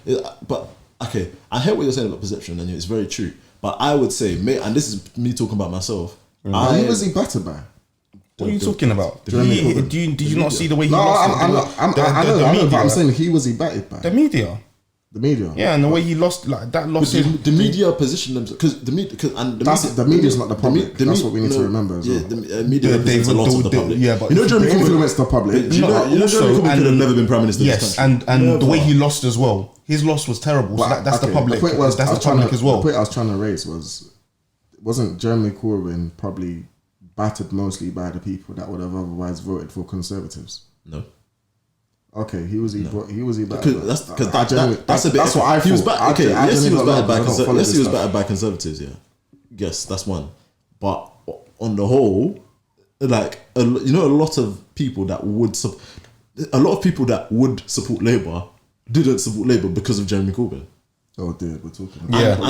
But okay, I hear what you're saying about perception, and it's very true. But I would say, and this is me talking about myself. Who was he battered by? What are you talking about? Did you not see the way he lost? I know, but I'm saying he batted by the media. The media, yeah, and the way he lost, like that lost. The media position themselves because the media is not the public. That's what we need to remember. As well. The media represents a lot of the public. Yeah, but Jeremy Corbyn influenced the public. Jeremy Corbyn could have never been prime minister. Yes, and the way he lost as well. His loss was terrible. So that's the public. That's the public as well. The point I was trying to raise wasn't Jeremy Corbyn probably battered mostly by the people that would have otherwise voted for Conservatives? No. Okay, he was battered. That's what I thought. He was battered. Okay, yes, he was battered by Conservatives. Yeah, yes, that's one. But on the whole, like a lot of people that would support Labour didn't support Labour because of Jeremy Corbyn. Oh, dude, we're talking. And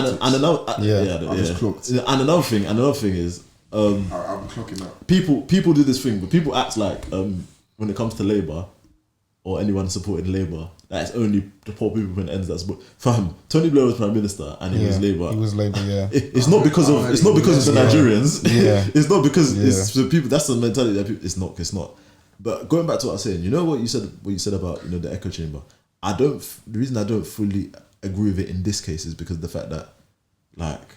another thing is, I'm clocking up. People do this thing, but people act like when it comes to Labour. Or anyone supporting Labour, that it's only the poor people and ends that support. Fam, Tony Blair was Prime Minister and he was Labour. He was Labour, yeah. It's not because of it's the Nigerians. Yeah. It's not because it's the people. That's the mentality that people. It's not. But going back to what I was saying, you know what you said about the echo chamber. The reason I don't fully agree with it in this case is because of the fact that like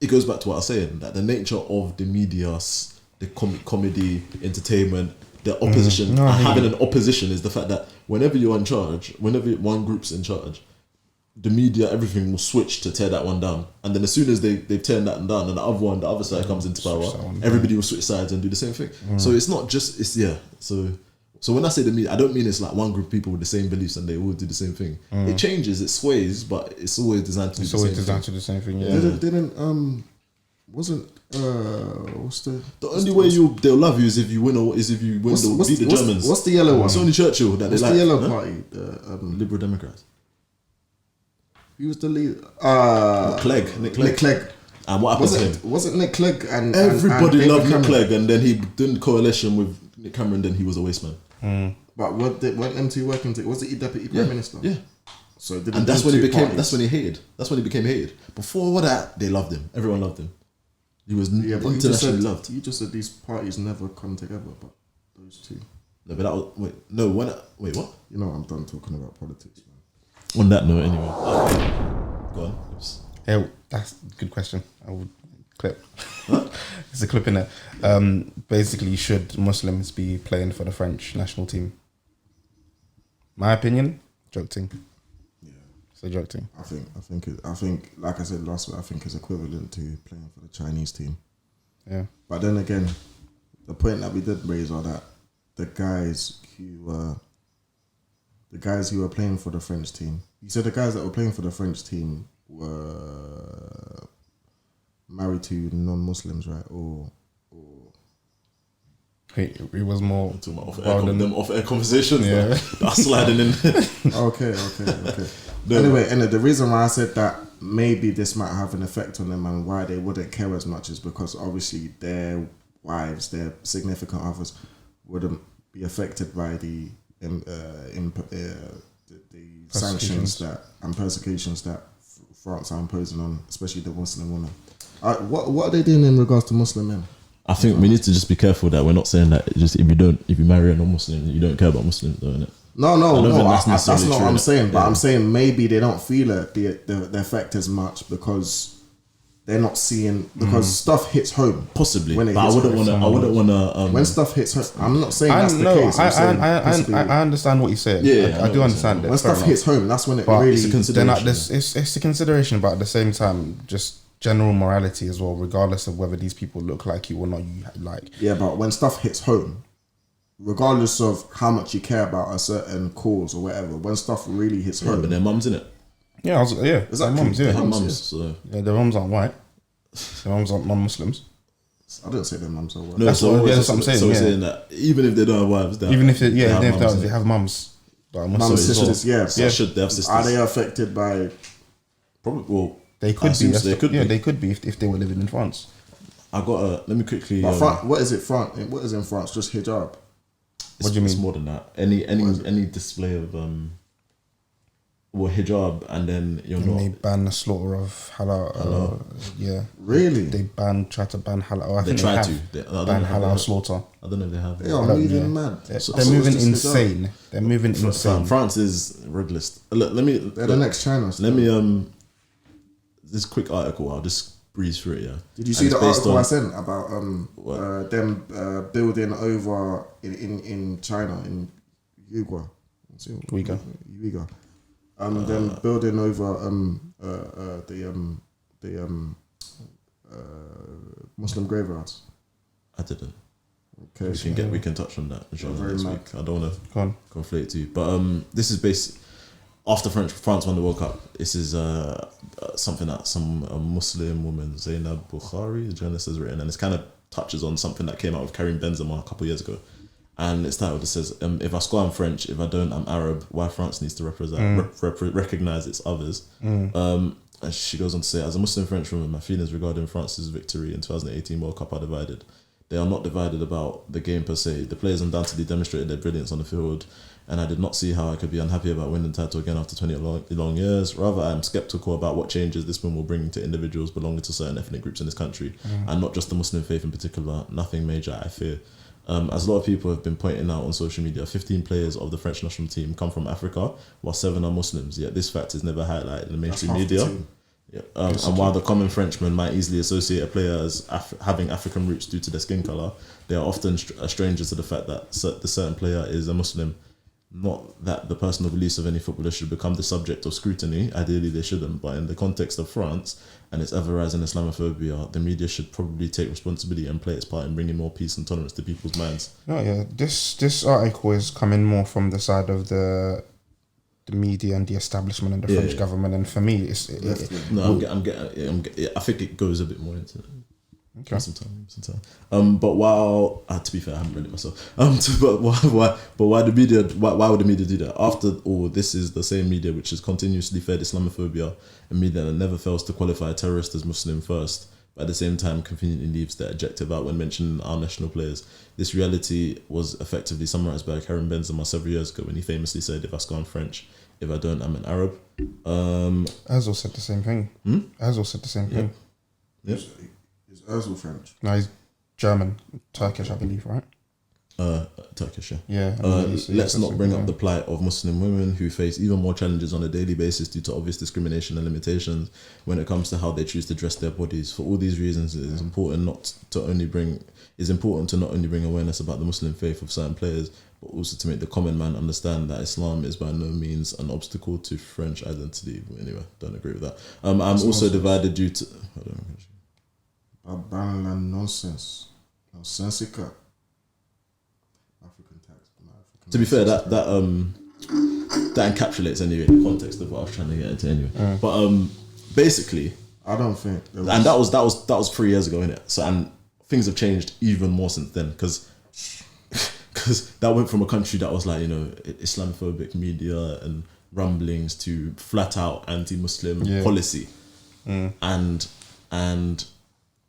it goes back to what I was saying, that the nature of the media, the comedy, entertainment. The opposition, having an opposition is the fact that whenever you're in charge, whenever one group's in charge, the media, everything will switch to tear that one down. And then as soon as they've turned that down and the other side comes into power, everybody will switch sides and do the same thing. So it's not just, So when I say the media, I don't mean it's like one group of people with the same beliefs and they all do the same thing. It changes, it sways, but it's always designed to do the same thing. Yeah. What's the only way they'll love you is if you win they'll beat the Germans. What's the yellow one? It's only Churchill that they like. What's the yellow party? Liberal Democrats. He was the leader. Nick Clegg. And what happened to him? Wasn't Nick Clegg everybody loved Nick Clegg, and then he did coalition with Nick Cameron, then he was a waste man. But weren't them two working? Was it deputy prime minister? Yeah. So and that's when he became. That's when he hated. That's when he became hated. Before that, they loved him. Everyone loved him. He was internationally loved. You just said these parties never come together, but those two. No, but that was wait, what? You know, I'm done talking about politics, man. On that note, anyway. Okay. Go on. Oops. Hey, that's a good question. I would clip. There's a clip in it. Basically, should Muslims be playing for the French national team? My opinion, joke thing. Yeah, it's a joke thing. I think, like I said last week, I think it's equivalent to playing for the Chinese team. Yeah. But then again, the point that we did raise are that the guys who were playing for the French team. You said the guys that were playing for the French team were married to non-Muslims, right? Or it was more talking about off-air conversations. Yeah, that's sliding in. Okay. No. Anyway, the reason why I said that maybe this might have an effect on them and why they wouldn't care as much is because obviously their wives, their significant others, wouldn't be affected by the sanctions and persecutions that France are imposing on, especially the Muslim women. What are they doing in regards to Muslim men? I think we need to just be careful that we're not saying that just if you marry a non-Muslim, you don't care about Muslims, though, innit? No, that's not what I'm saying. But I'm saying maybe they don't feel the effect as much because they're not seeing stuff hits home. Possibly, when it but I wouldn't want to. When stuff hits home, I'm not saying that's the case. I understand what you're saying. Yeah, I do understand it. When stuff hits home, that's when it but really. It's a consideration. It's a consideration, but at the same time, just general morality as well, regardless of whether these people look like you or not. You like. Yeah, but when stuff hits home, regardless of how much you care about a certain cause or whatever, when stuff really hits home, but their mums, innit? Yeah, exactly. Their mums, yeah. Their mums, so. Yeah, their mums aren't white. Their mums aren't non-Muslims. I didn't say their mums are white. No, that's what I'm saying. So we're saying that even if they don't have wives, they have mums. Mums, sisters, yeah. So should they have sisters? Are they affected by? Probably. Well, they could be. They could be if they were living in France. Let me quickly. What is it? France? What is in France? Just hijab. What do you mean? It's more than that. Any display of hijab, and then they ban the slaughter of halal. Yeah, really? They try to ban halal. They try to ban halal slaughter. I don't know if they have. They are moving mad. They're moving insane. They're moving insane. France is regularist. They're the next China. Let me this quick article. I'll just breeze through it. Yeah. Did you see the article I sent about them building over in China in Uyghur? Them building over the Muslim graveyards. I didn't. Okay, we can touch on that next week. I don't want to conflate too, but this is based after France won the World Cup. This is something that a Muslim woman, Zainab Bukhari, the journalist, has written, and this kind of touches on something that came out of Karim Benzema a couple of years ago. And it's titled, it says, if I score, I'm French. If I don't, I'm Arab. Why France needs to recognize its others. And she goes on to say, as a Muslim French woman, my feelings regarding France's victory in 2018 World Cup are divided. They are not divided about the game per se. The players undoubtedly demonstrated their brilliance on the field, and I did not see how I could be unhappy about winning the title again after 20 long years. Rather, I am sceptical about what changes this win will bring to individuals belonging to certain ethnic groups in this country, and not just the Muslim faith in particular. Nothing major, I fear. As a lot of people have been pointing out on social media, 15 players of the French national team come from Africa, while 7 are Muslims. Yet this fact is never highlighted in the mainstream media. Yeah. And while the common Frenchman might easily associate a player as having African roots due to their skin colour, they are often a stranger to the fact that the certain player is a Muslim. Not that the personal beliefs of any footballer should become the subject of scrutiny. Ideally, they shouldn't. But in the context of France and its ever-rising Islamophobia, the media should probably take responsibility and play its part in bringing more peace and tolerance to people's minds. Oh yeah, this article is coming more from the side of the media and the establishment and the French government. And for me, I think it goes a bit more into it. Okay. Some time. But while to be fair, I haven't read it myself. But why the media? Why would the media do that? After all, this is the same media which has continuously fed Islamophobia, a media that never fails to qualify a terrorist as Muslim first, but at the same time conveniently leaves their adjective out when mentioning our national players. This reality was effectively summarised by Karim Benzema several years ago when he famously said, "If I score, I'm French. If I don't, I'm an Arab." Ozil said the same thing. Ozil said the same thing. Yep. Is Ozil French? No, he's German, Turkish, I believe, right? Turkish, yeah. Yeah. Let's not bring up the plight of Muslim women who face even more challenges on a daily basis due to obvious discrimination and limitations when it comes to how they choose to dress their bodies. For all these reasons, it is important to not only bring awareness about the Muslim faith of certain players, but also to make the common man understand that Islam is by no means an obstacle to French identity. Anyway, don't agree with that. I'm also divided due to... Babban nonsense. Nonsensical. African tax. To be fair, that encapsulates anyway the context of what I was trying to get into anyway. But basically, I don't think. And that was 3 years ago, innit? So and things have changed even more since then because that went from a country that was like, you know, Islamophobic media and rumblings to flat out anti-Muslim policy, and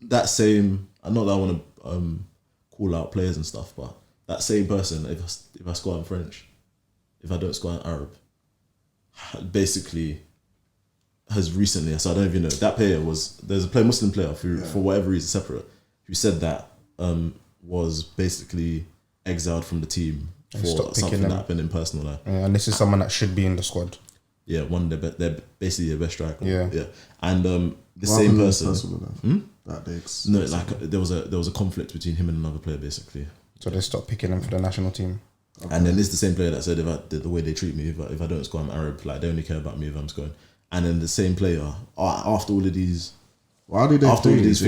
that same. Not that I want to call out players and stuff, but that same person, if I score, I'm French. If I don't score, I'm Arab. Basically, has recently, so I don't even know. That player there's a Muslim player who, for whatever reason, separate, who said that was basically exiled from the team for something that happened in personal life. Yeah, and this is someone that should be in the squad. Yeah, they're basically their best striker. Yeah. And the same person. There was a conflict between him and another player, basically. So they stopped picking him for the national team. Okay. And then this is the same player that said, the way they treat me, if I don't score, I'm Arab. Like, they only care about me if I'm scoring. And then the same player, after all of these, after all of these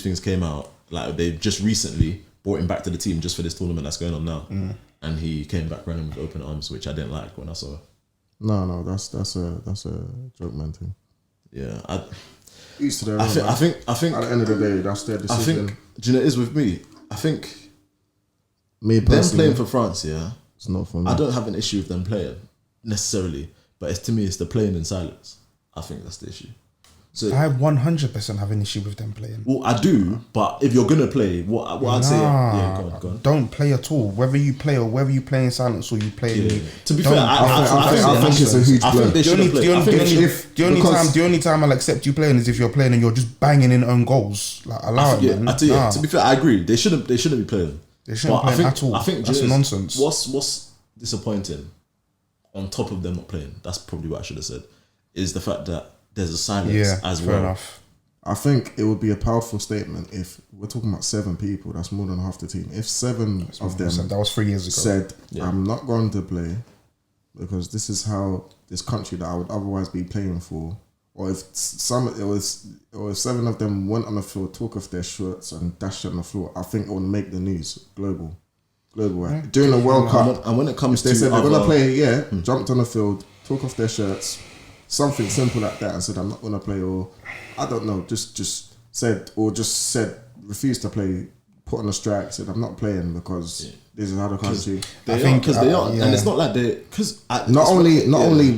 things came out, like they've just recently brought him back to the team just for this tournament that's going on now, and he came back running with open arms, which I didn't like when I saw it. No, that's a joke man thing. Yeah, I think at the end of the day, that's their decision. I think, do you know, it is with me. I think me them playing for France, it's not for me. I don't have an issue with them playing necessarily, but to me, it's the playing in silence. I think that's the issue. So I 100% have an issue with them playing. Well, I do, but if you're gonna play, what I'd say, go on. Don't play at all. Whether you play or whether you play in silence or you play. To be fair, I think it's a huge play. I think they should have played. The only time I'll accept you playing is if you're playing and you're just banging in own goals. Like, allow it, man. I tell you, to be fair, I agree. They shouldn't be playing. They shouldn't play at all. I think that's nonsense. What's disappointing, on top of them not playing, that's probably what I should have said, is the fact that there's a silence as well. Fair enough. I think it would be a powerful statement if we're talking about 7 people. That's more than half the team. If 7 of them, that was 3 years ago, said, "I'm not going to play because this is how this country that I would otherwise be playing for," or if 7 of them went on the floor, took off their shirts and dashed on the floor, I think it would make the news global. Right? During the World Cup, and when it comes they to said they're going to play, jumped on the field, took off their shirts. Something simple like that and said, "I'm not going to play," or I don't know, just said, refused to play, put on a strike, said, "I'm not playing because this is how the country." They are, and it's not like not only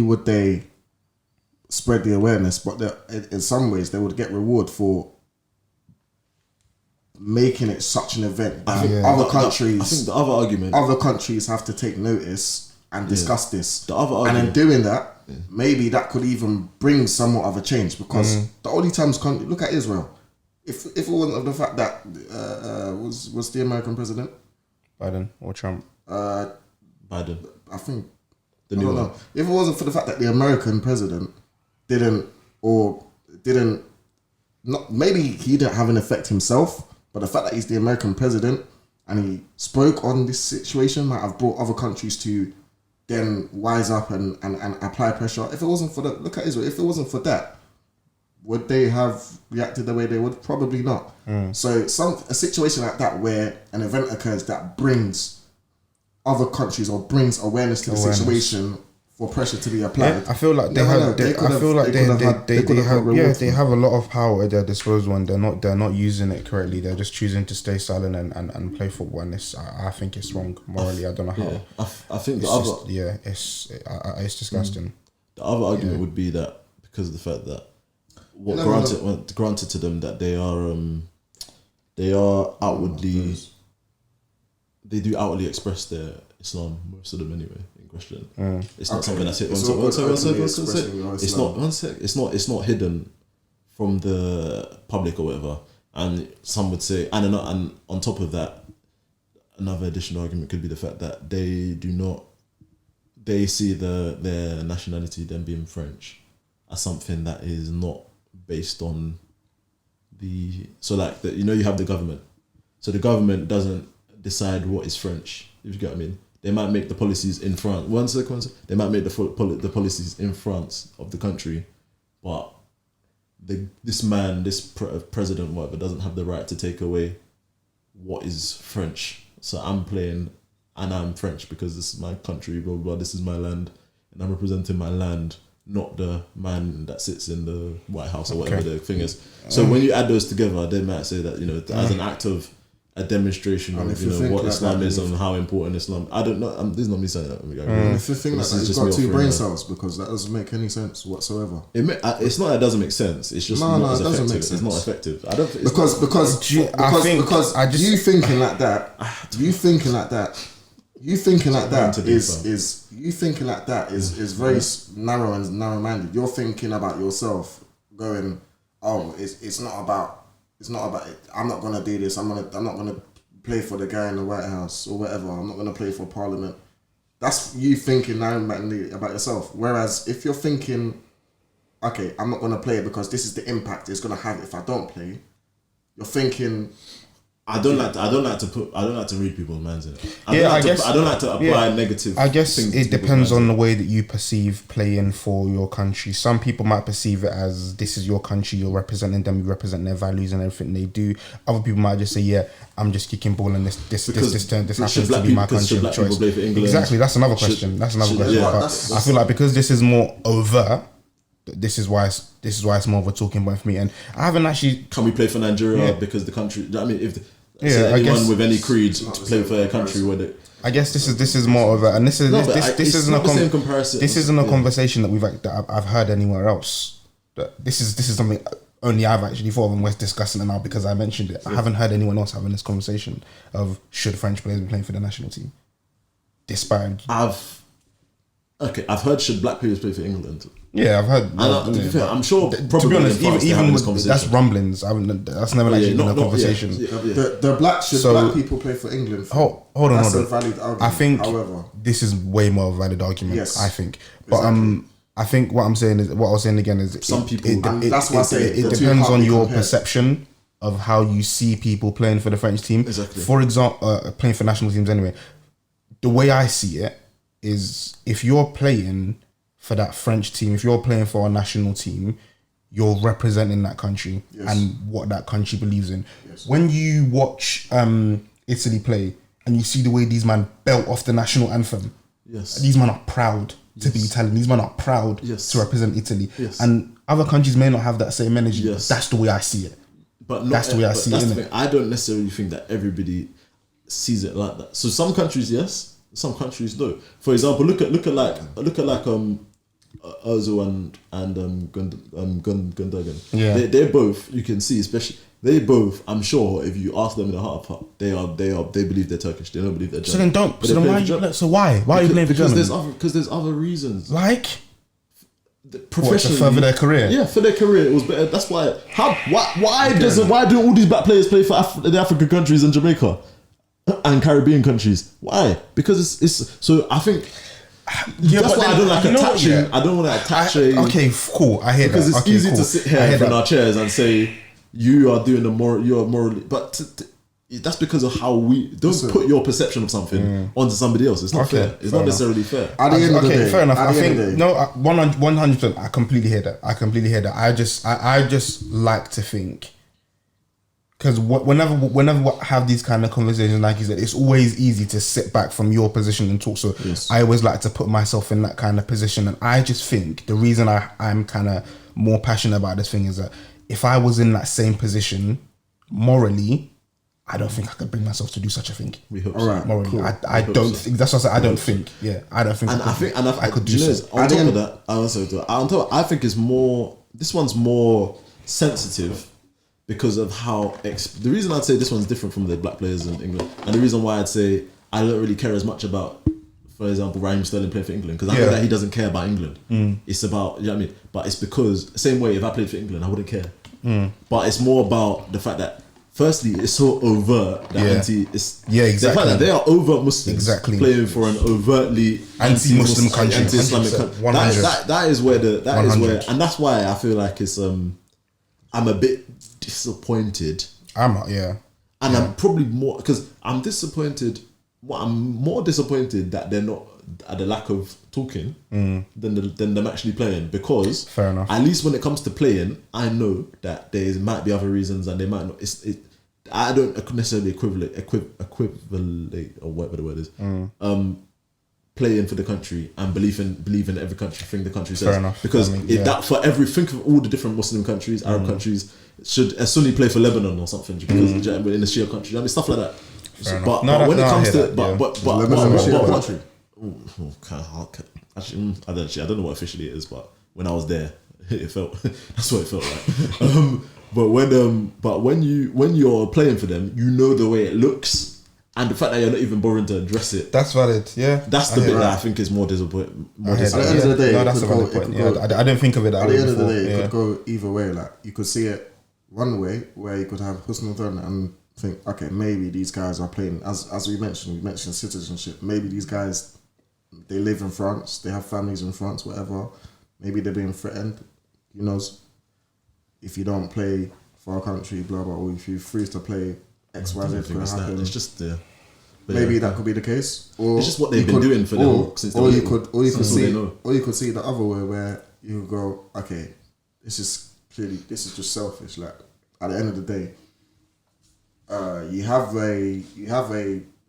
would they spread the awareness, but in some ways they would get reward for making it such an event. I think the other argument, other countries have to take notice and discuss this. The other argument, and in doing that, maybe that could even bring somewhat of a change, because the only times look at Israel. If it wasn't of the fact that was the American president Biden or Trump? Biden, I think the new one. If it wasn't for the fact that the American president maybe he didn't have an effect himself, but the fact that he's the American president and he spoke on this situation might have brought other countries to then wise up and apply pressure. If it wasn't for look at Israel, if it wasn't for that, would they have reacted the way they would? Probably not. So a situation like that where an event occurs that brings other countries or brings awareness to the situation for pressure to be applied. I feel like they have a lot of power at their disposal and they're not using it correctly. They're just choosing to stay silent and play football, and I think it's wrong morally. I don't know how. I think it's disgusting. The other argument would be that because of the fact that granted to them that they are outwardly, they do outwardly express their Islam, most of them anyway, in question. It's not something that's hidden. It's not hidden from the public or whatever. And some would say, and on top of that, another additional argument could be the fact that they see their nationality, them being French, as something that is not based on you have the government. So the government doesn't decide what is French, if you get what I mean. They might make the policies in France. One second. They might make the policies in France of the country, but this president, whatever, doesn't have the right to take away what is French. So I'm playing and I'm French because this is my country, blah, blah, blah, this is my land, and I'm representing my land, not the man that sits in the White House or whatever the thing is. So when you add those together, they might say that, as an act of a demonstration of what Islam is and how important Islam. I don't know. This is not me saying that. If you think that you've got 2 brain cells, because that doesn't make any sense whatsoever. It's not that it doesn't make sense. It's just not as effective. It's not effective. I don't think because you thinking like that is very narrow and narrow-minded. You're thinking about yourself, going, oh, it's not about it. I'm not gonna do this. I'm not gonna play for the guy in the White House or whatever. I'm not gonna play for Parliament. That's you thinking narrow-mindedly about yourself. Whereas if you're thinking, okay, I'm not gonna play because this is the impact it's gonna have if I don't play, you're thinking. I don't like to read people's minds in it. I don't like to apply negative. I guess things it depends on the way that you perceive playing for your country. Some people might perceive it as this is your country, you're representing them, you represent their values and everything they do. Other people might just say, yeah, I'm just kicking ball and this happens to be my country of choice. Exactly, that's another question. I feel like because this is more overt, this is why it's more of a talking point for me. And I haven't actually. Can we play for Nigeria because the country? I mean, if anyone with any creed to play for their country, would it? I guess this is more of a, and this isn't a conversation that I've heard anywhere else. This is something only I've actually thought of and we're discussing it now because I mentioned it. I haven't heard anyone else having this conversation of should French players be playing for the national team. Despite I've heard should black players play for England. Yeah, I've heard. I'm sure. To be honest, even with, that's rumblings. That's never actually been a conversation. The black people play for England? Hold on. That's a valid argument. I think, however, this is way more of a valid argument. Yes, I think, but I think what I was saying again is some people. That's why I say it depends on your perception of how you see people playing for the French team. Exactly. For example, playing for national teams anyway. The way I see it is, if you're playing for that French team, if you're playing for a national team, you're representing that country and what that country believes in. Yes. When you watch Italy play and you see the way these men belt off the national anthem, these men are proud to be Italian. These men are proud to represent Italy. Yes. And other countries may not have that same energy. Yes. That's the way I see it. But that's the way I see it. I don't necessarily think that everybody sees it like that. So some countries, yes. Some countries no. For example, look at Ozil and Gundogan. Yeah, they're both. You can see, especially they both. I'm sure if you ask them in the heart of heart, they believe they're Turkish. They don't believe they're German. So then don't. So then why are you playing for Germany? Because there's other reasons. Like professionally, to further their career. Yeah, for their career it was better. That's why. Why do all these black players play for the African countries and Jamaica? And Caribbean countries. Why? Because it's so I think that's why I don't like attaching. I don't want to attach okay, cool. I hear because that. It's easy to sit here in our chairs and say you are doing you're morally, but that's because of how we don't put your perception of something onto somebody else. It's not fair. It's not necessarily fair. At the end of the day, fair enough. I think 100%. I completely hear that. I just like to think. Because whenever we have these kind of conversations, like you said, it's always easy to sit back from your position and talk. So I always like to put myself in that kind of position. And I just think the reason I'm kind of more passionate about this thing is that if I was in that same position morally, I don't think I could bring myself to do such a thing. We hope so. Right, morally, cool. I don't think. That's what I said. I don't think. Yeah, I don't think. And I could do so. On top of that, I think it's more. This one's more sensitive because of how the reason I'd say this one's different from the black players in England, and the reason why I'd say I don't really care as much about, for example, Raheem Sterling playing for England, because I know that he doesn't care about England. It's about, you know what I mean? But it's because, same way, if I played for England, I wouldn't care. But it's more about the fact that, firstly, it's so overt that exactly. The fact that they are overt Muslims playing for an overtly anti-Muslim country, anti-Islamic country. That is where and that's why I feel like it's I'm a bit disappointed. And I'm probably more, because I'm disappointed. Well, I'm more disappointed that they're not at the lack of talking than them actually playing, because fair enough. At least when it comes to playing, I know that there might be other reasons and they might not. I don't necessarily equivalent or whatever the word is. Playing for the country and believe in every country thing the country says. Fair enough. Because that for every, think of all the different Muslim countries, Arab countries, should a Sunni play for Lebanon or something because in the Shia country, I mean stuff like that. But when it comes to Lebanon is a Shia country. Actually, I don't know what officially it is, but when I was there, it felt that's what it felt like. But when you're playing for them, you know the way it looks. And the fact that you're not even bothering to address it. That's valid, yeah. That's the bit that I think is more disappointing. At the end of the day, that's a valid point. I didn't think of it that way. At the end of the day, it could go either way. Like, you could see it one way, where you could have Husnul Dhan and think, okay, maybe these guys are playing, as we mentioned citizenship. Maybe these guys, they live in France, they have families in France, whatever. Maybe they're being threatened. Who knows? If you don't play for our country, blah, blah, or if you refuse to play X, Y, Z, could happen. It's just maybe that could be the case, or it's just what they've been doing for them since they were little. Or you could see the other way, where you could go, okay, this is just selfish. Like, at the end of the day,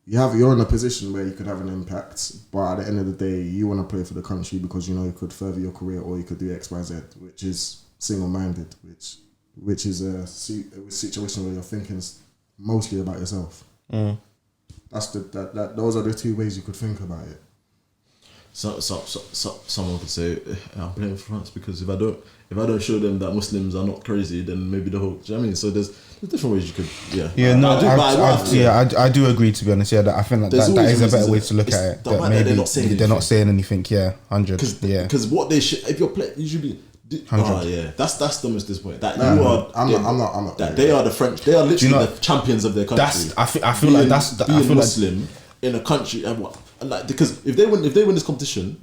you're in a position where you could have an impact, but at the end of the day, you want to play for the country because you know you could further your career, or you could do X, Y, Z, which is single-minded, which is a situation where you're thinking mostly about yourself. Those are the two ways you could think about it. So someone could say, I'm playing for France because if I don't show them that Muslims are not crazy, then maybe the whole. Do you know what I mean? So there's different ways you could. I do agree, to be honest. Yeah, I think that is a better way to look at it. That maybe they're not saying anything. Yeah, 100. Yeah, because what they should, if you're playing, you should be. 100. That's the most disappointing. That I'm not. That they are the French. They are literally the champions of their country. I feel like Muslim in a country, like, because if they win this competition,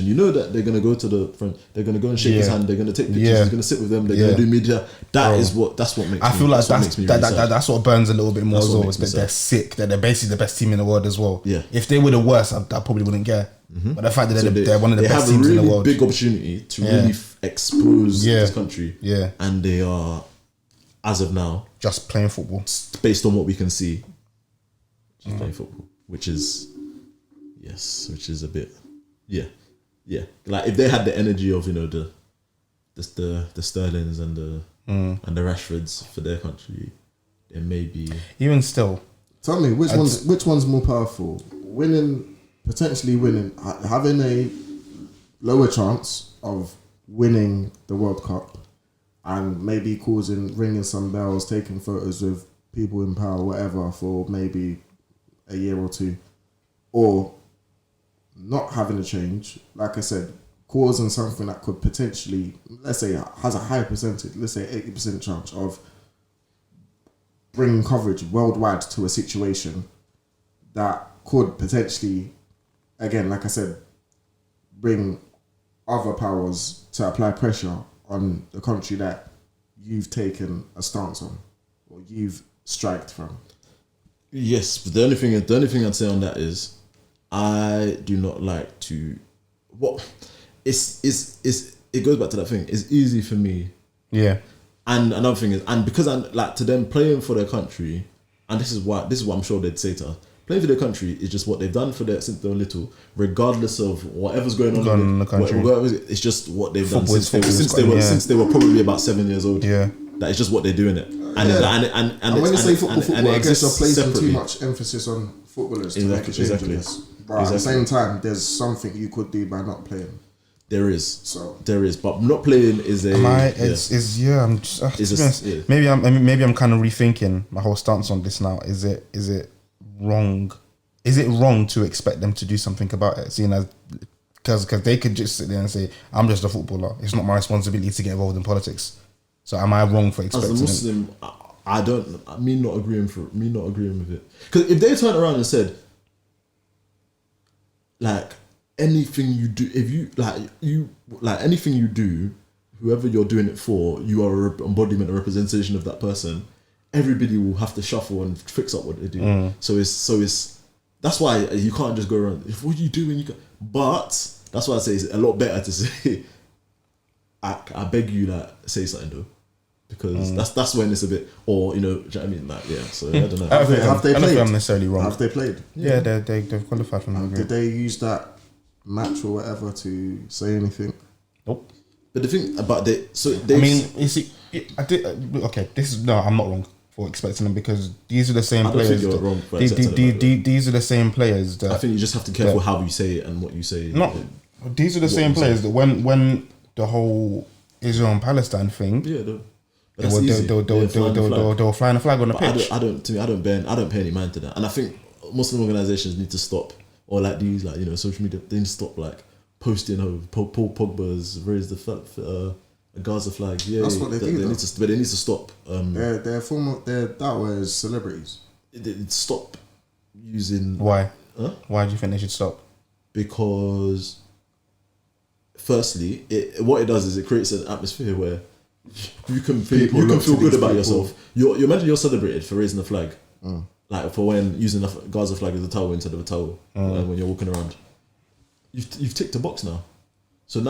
you know that they're gonna go to the front. They're gonna go and shake his hand. They're gonna take pictures. He's gonna sit with them. They're gonna do media. That's what makes. I feel like that's what burns a little bit more as well. Is that they're sick. That they're basically the best team in the world as well. Yeah. If they were the worst, I probably wouldn't care. But the fact that they're one of the best teams in the world, big opportunity to really expose this country. Yeah, and they are, as of now, just playing football based on what we can see. Just playing football, which is a bit, yeah. Like, if they had the energy of, you know, the Sterlings and the Rashfords for their country, then maybe even still. Tell me which one's more powerful? Potentially winning, having a lower chance of winning the World Cup, and maybe ringing some bells, taking photos with people in power, whatever, for maybe a year or two, or not having a change, like I said, causing something that could potentially, let's say, has a high percentage, let's say 80% chance of bringing coverage worldwide to a situation that could potentially, again, like I said, bring other powers to apply pressure on the country that you've taken a stance on, or you've striked from. Yes, but the only thing I'd say on that is, I do not like to. It goes back to that thing. It's easy for me. Yeah. And another thing is, and because I'm like, to them, playing for their country, and this is what I'm sure they'd say to us. Playing for their country is just what they've done since they were little, regardless of whatever's going on in the country. It's just what they've done since they were probably about 7 years old. Yeah, that is just what they're doing it. And when you say football, I guess you're placing too much emphasis on footballers to make a change in this. But at the same time, there's something you could do by not playing. There is. So There is, but not playing is a. I'm just, to be honest, maybe I'm kind of rethinking my whole stance on this now. Is it wrong? Is it wrong to expect them to do something about it? Seeing as because they could just sit there and say, "I'm just a footballer. It's not my responsibility to get involved in politics." So am I wrong for expecting? As a Muslim, I don't. Me not agreeing with it. Because if they turned around and said, like, anything you do, if you anything you do, whoever you're doing it for, you are an embodiment, a representation of that person. Everybody will have to shuffle and fix up what they do. So it's that's why you can't just go around. If what you do when you go, but that's why I say it's a lot better to say. I beg you, like, say something though, because that's when it's a bit, or do you know what I mean? Like, yeah. So I don't know. have they I don't played? think I'm necessarily wrong. Have they played? Yeah, they've qualified for the group. Did they use that match or whatever to say anything? Nope. But the thing about they, I mean, you see, I did. Okay, I'm not wrong for expecting them, because these are the same players. I don't think you're wrong for accepting these are the same players that. I think you just have to be careful how you say it and what you say. These are the same players that when the whole Israel and Palestine thing. Yeah, they were flying a flag on the pitch. I don't pay any mind to that, and I think Muslim organisations need to stop, or like these, like, social media, they need to stop like posting of Paul Pogba's raised the Gaza flag. Yeah, that's what they do. They need to stop. They're that was celebrities. Stop using. Why? Huh? Why do you think they should stop? Because, firstly, what it does is it creates an atmosphere where you can feel good about yourself. You're imagine you're celebrated for raising the flag, like for when using the Gaza flag as a towel instead of a towel when you're walking around. You've ticked a box now. So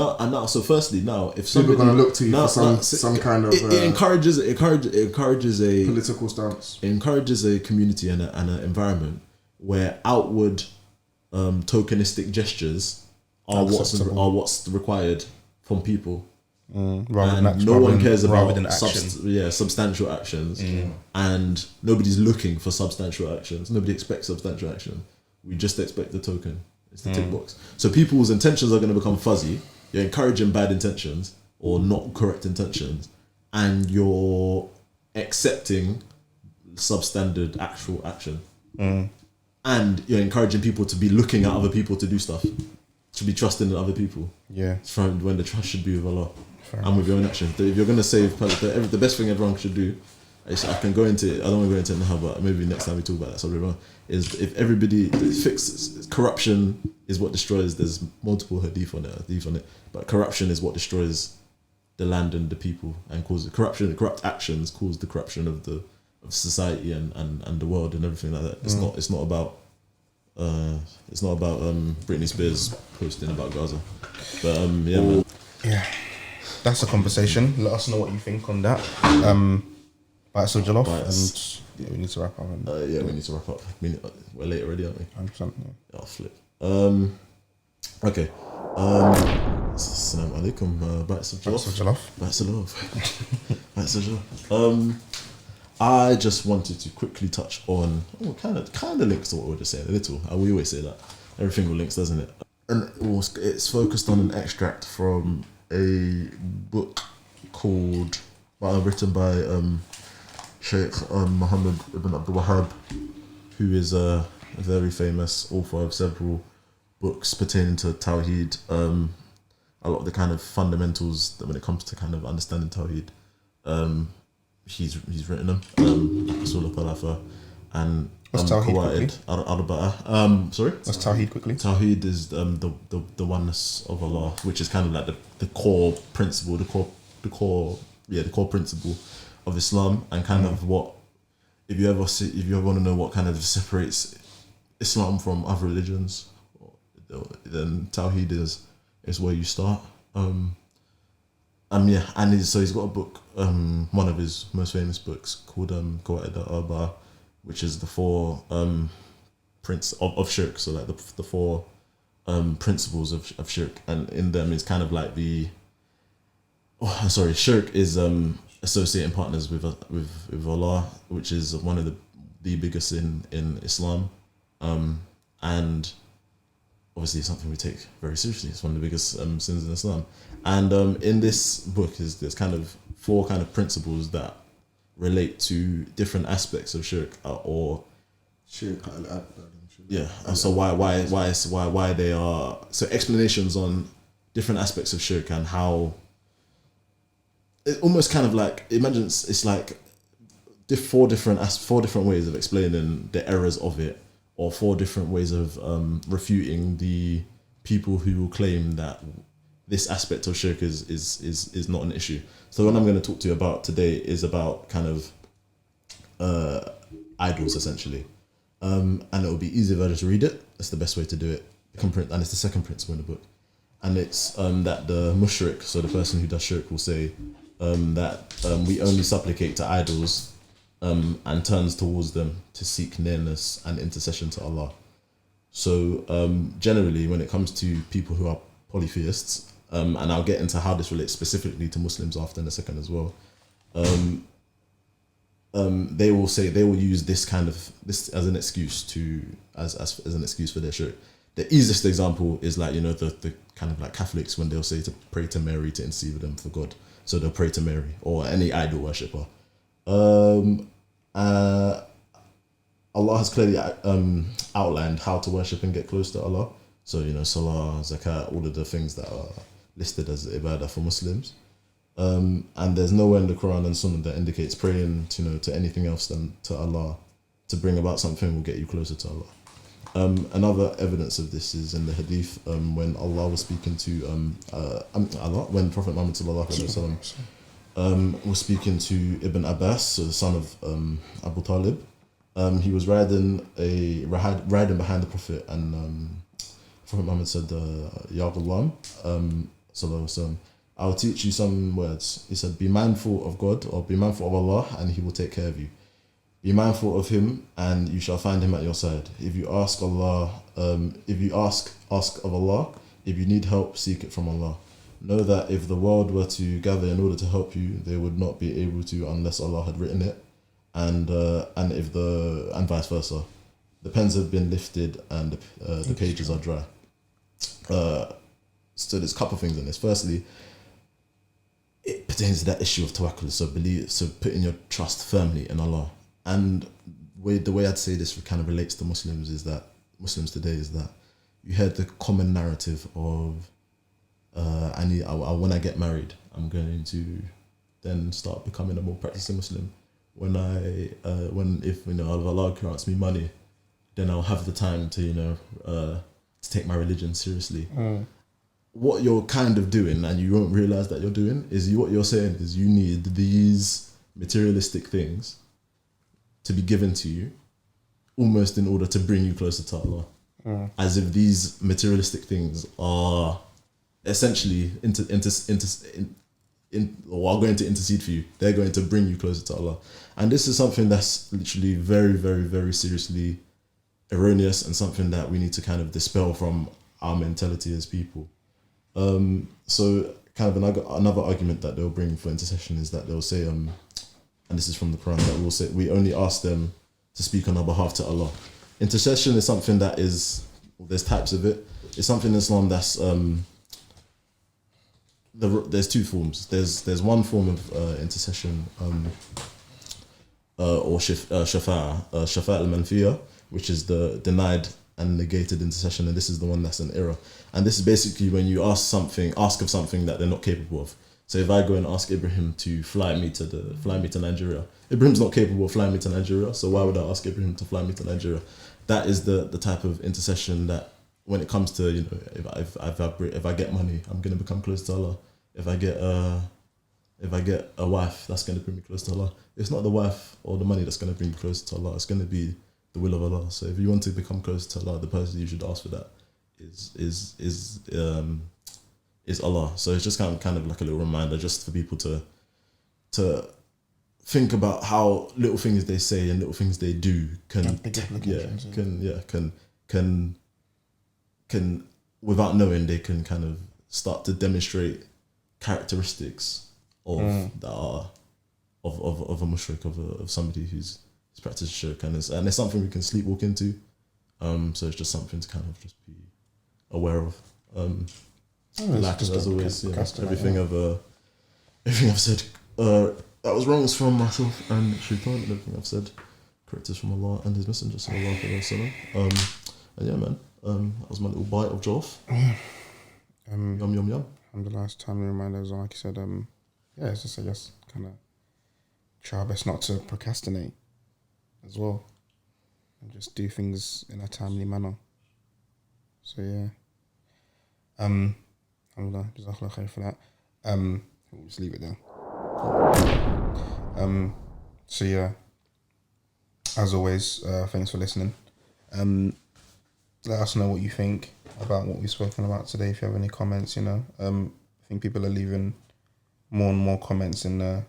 firstly, if somebody people are gonna look to you for some kind of it encourages a political stance. It encourages a community and an environment where outward tokenistic gestures are what's required from people. No one cares about substantial actions, and nobody's looking for substantial actions. Nobody expects substantial action. We just expect the token. It's the tick box. So people's intentions are going to become fuzzy. You're encouraging bad intentions or not correct intentions, and you're accepting substandard actual action. And you're encouraging people to be looking at other people to do stuff, to be trusting in other people. Yeah. From when the trust should be with Allah and with your own action. If you're going to save the best thing everyone should do, I can go into it. I don't want to go into it now, but maybe next time we talk about that subject. Is if everybody fixes corruption is what destroys. There's multiple hadith on it, but corruption is what destroys the land and the people and causes corruption. Corrupt actions cause the corruption of society and the world and everything like that. It's not about Britney Spears posting about Gaza, but yeah, man. Yeah, that's a conversation. Let us know what you think on that. Right, so Jollof, and we need to wrap up. We need to wrap up. We're late already, aren't we? 100%. Yeah, I'll flip. Okay. Assalamu alaikum. Bites of Jollof. I just wanted to quickly touch on kind of links to what we were just saying a little. We always say that everything will links, doesn't it? And it's focused on an extract from a book written by Sheikh Muhammad ibn Abdul Wahhab, who is a very famous author of several books pertaining to Tawheed. A lot of the kind of fundamentals that when it comes to kind of understanding Tawheed, he's written them. Rasul Thalafa and Qawaid al-Arba'a. Sorry? What's Tawheed quickly? Tawheed is the oneness of Allah, which is kind of like the core principle, the core principle of Islam, and kind of what, if you ever want to know what kind of separates Islam from other religions, then Tawheed is where you start. And he's got a book, one of his most famous books called Qawaid al-Arba'a, which is the four of shirk, so like the four principles of shirk, and in them is kind of like shirk is associating partners with Allah, which is one of the biggest in Islam, and obviously something we take very seriously. It's one of the biggest sins in Islam. And in this book there's kind of 4 kind of principles that relate to different aspects of shirk or Shirk. yeah. And so why they are, so explanations on different aspects of shirk and how it almost kind of like, imagine it's like 4 different ways of explaining the errors of it, or 4 different ways of refuting the people who will claim that this aspect of shirk is not an issue. So what I'm going to talk to you about today is about kind of idols, essentially. And it will be easy if I just read it. That's the best way to do it. And it's the second principle in the book. And it's that the mushrik, so the person who does shirk, will say that we only supplicate to idols and turns towards them to seek nearness and intercession to Allah. So generally, when it comes to people who are polytheists, and I'll get into how this relates specifically to Muslims after in a second as well, they will use this as an excuse as an excuse for their shirk. The easiest example is like, the kind of like Catholics, when they'll say to pray to Mary to intercede with them for God. So they'll pray to Mary or any idol worshipper. Allah has clearly outlined how to worship and get close to Allah. So, salah, zakat, all of the things that are listed as ibadah for Muslims. And there's nowhere in the Quran and Sunnah that indicates praying to anything else than to Allah to bring about something will get you closer to Allah. Another evidence of this is in the hadith when Allah was speaking to when Prophet Muhammad sallallahu alaihi wasallam was speaking to Ibn Abbas, so the son of Abu Talib. He was riding behind the Prophet, and Prophet Muhammad said, Ya Ghulam, sallallahu alaihi wasallam, I'll teach you some words. He said, be mindful of God, or be mindful of Allah, and He will take care of you. Be mindful of Him, and you shall find Him at your side. If you ask Allah, ask of Allah. If you need help, seek it from Allah. Know that if the world were to gather in order to help you, they would not be able to unless Allah had written it, and vice versa. The pens have been lifted and the pages are dry. So there's a couple of things in this. Firstly, it pertains to that issue of tawakkul. So putting your trust firmly in Allah. And the way I'd say this kind of relates to Muslims today is that you heard the common narrative of when I get married, I'm going to then start becoming a more practicing Muslim. If Allah grants me money, then I'll have the time to take my religion seriously. What you're kind of doing, and you won't realize that you're doing, is what you're saying is you need these materialistic things to be given to you, almost in order to bring you closer to Allah, as if these materialistic things are essentially are going to intercede for you. They're going to bring you closer to Allah, and this is something that's literally very, very, very seriously erroneous, and something that we need to kind of dispel from our mentality as people. So kind of another argument that they'll bring for intercession is that they'll say, and this is from the Quran, that we'll say we only ask them to speak on our behalf to Allah. Intercession is something that there's types of it. It's something in Islam that's there's 2 forms. There's one form of intercession or shafa'a al-manfiya, which is the denied and negated intercession, and this is the one that's an error. And this is basically when you ask of something that they're not capable of. So if I go and ask Ibrahim to fly me to Nigeria, Ibrahim's not capable of flying me to Nigeria, so why would I ask Ibrahim to fly me to Nigeria? That is the type of intercession that, when it comes to if I get money, I'm gonna become close to Allah. If I get a wife, that's gonna bring me close to Allah. It's not the wife or the money that's gonna bring you closer to Allah. It's gonna be the will of Allah. So if you want to become close to Allah, the person you should ask for that is Allah. So it's just kind of like a little reminder, just for people to think about how little things they say and little things they do can without knowing, they can kind of start to demonstrate characteristics of a mushrik, of somebody who's practiced shirk, and it's something we can sleepwalk into. So it's just something to kind of just be aware of. Like as always, everything yeah. I've said that was wrong is from myself and Shaitan, and everything I've said correct is from Allah and His Messenger sallallahu alaihi wasallam. And yeah, man, that was my little bite of Jollof. Yum yum yum. Alhamdulillah, it's timely reminders, like you said. Yeah, it's just, I guess, kind of try our best not to procrastinate as well, and just do things in a timely manner. So yeah, alhamdulillah, jazakallah khair for that. We'll just leave it there. So yeah, as always, thanks for listening. Let us know what you think about what we've spoken about today. If you have any comments, I think people are leaving more and more comments on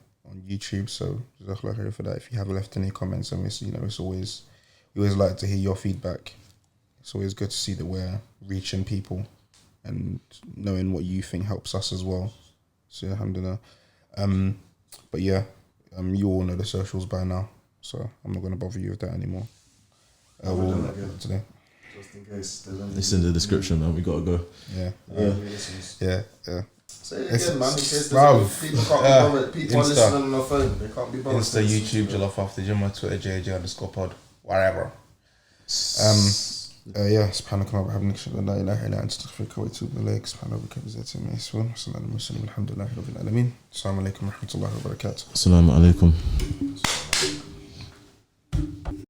YouTube. So jazakallah khair for that. If you have left any comments, and it's always, we always like to hear your feedback. It's always good to see that we're reaching people, and knowing what you think helps us as well. So alhamdulillah. But yeah, you all know the socials by now, so I'm not going to bother you with that anymore. Today. Just in case there's any. It's in the description, man. We gotta go. Yeah. Say it again, man. In case Bruv, people can't be bothered. People are listening on their phone. They can't be bothered. Insta, YouTube, Jollof After Jummah, Twitter, JJ_pod, wherever. Yeah, سبحانك اللهم وبحمدك أشهد أن لا إله إلا أنت أستغفرك وأتوب إليك سبحان ربك رب العزة عما يصفون وسلام على المرسلين والحمد لله رب العالمين. السلام عليكم ورحمة الله وبركاته. Assalamu alaikum.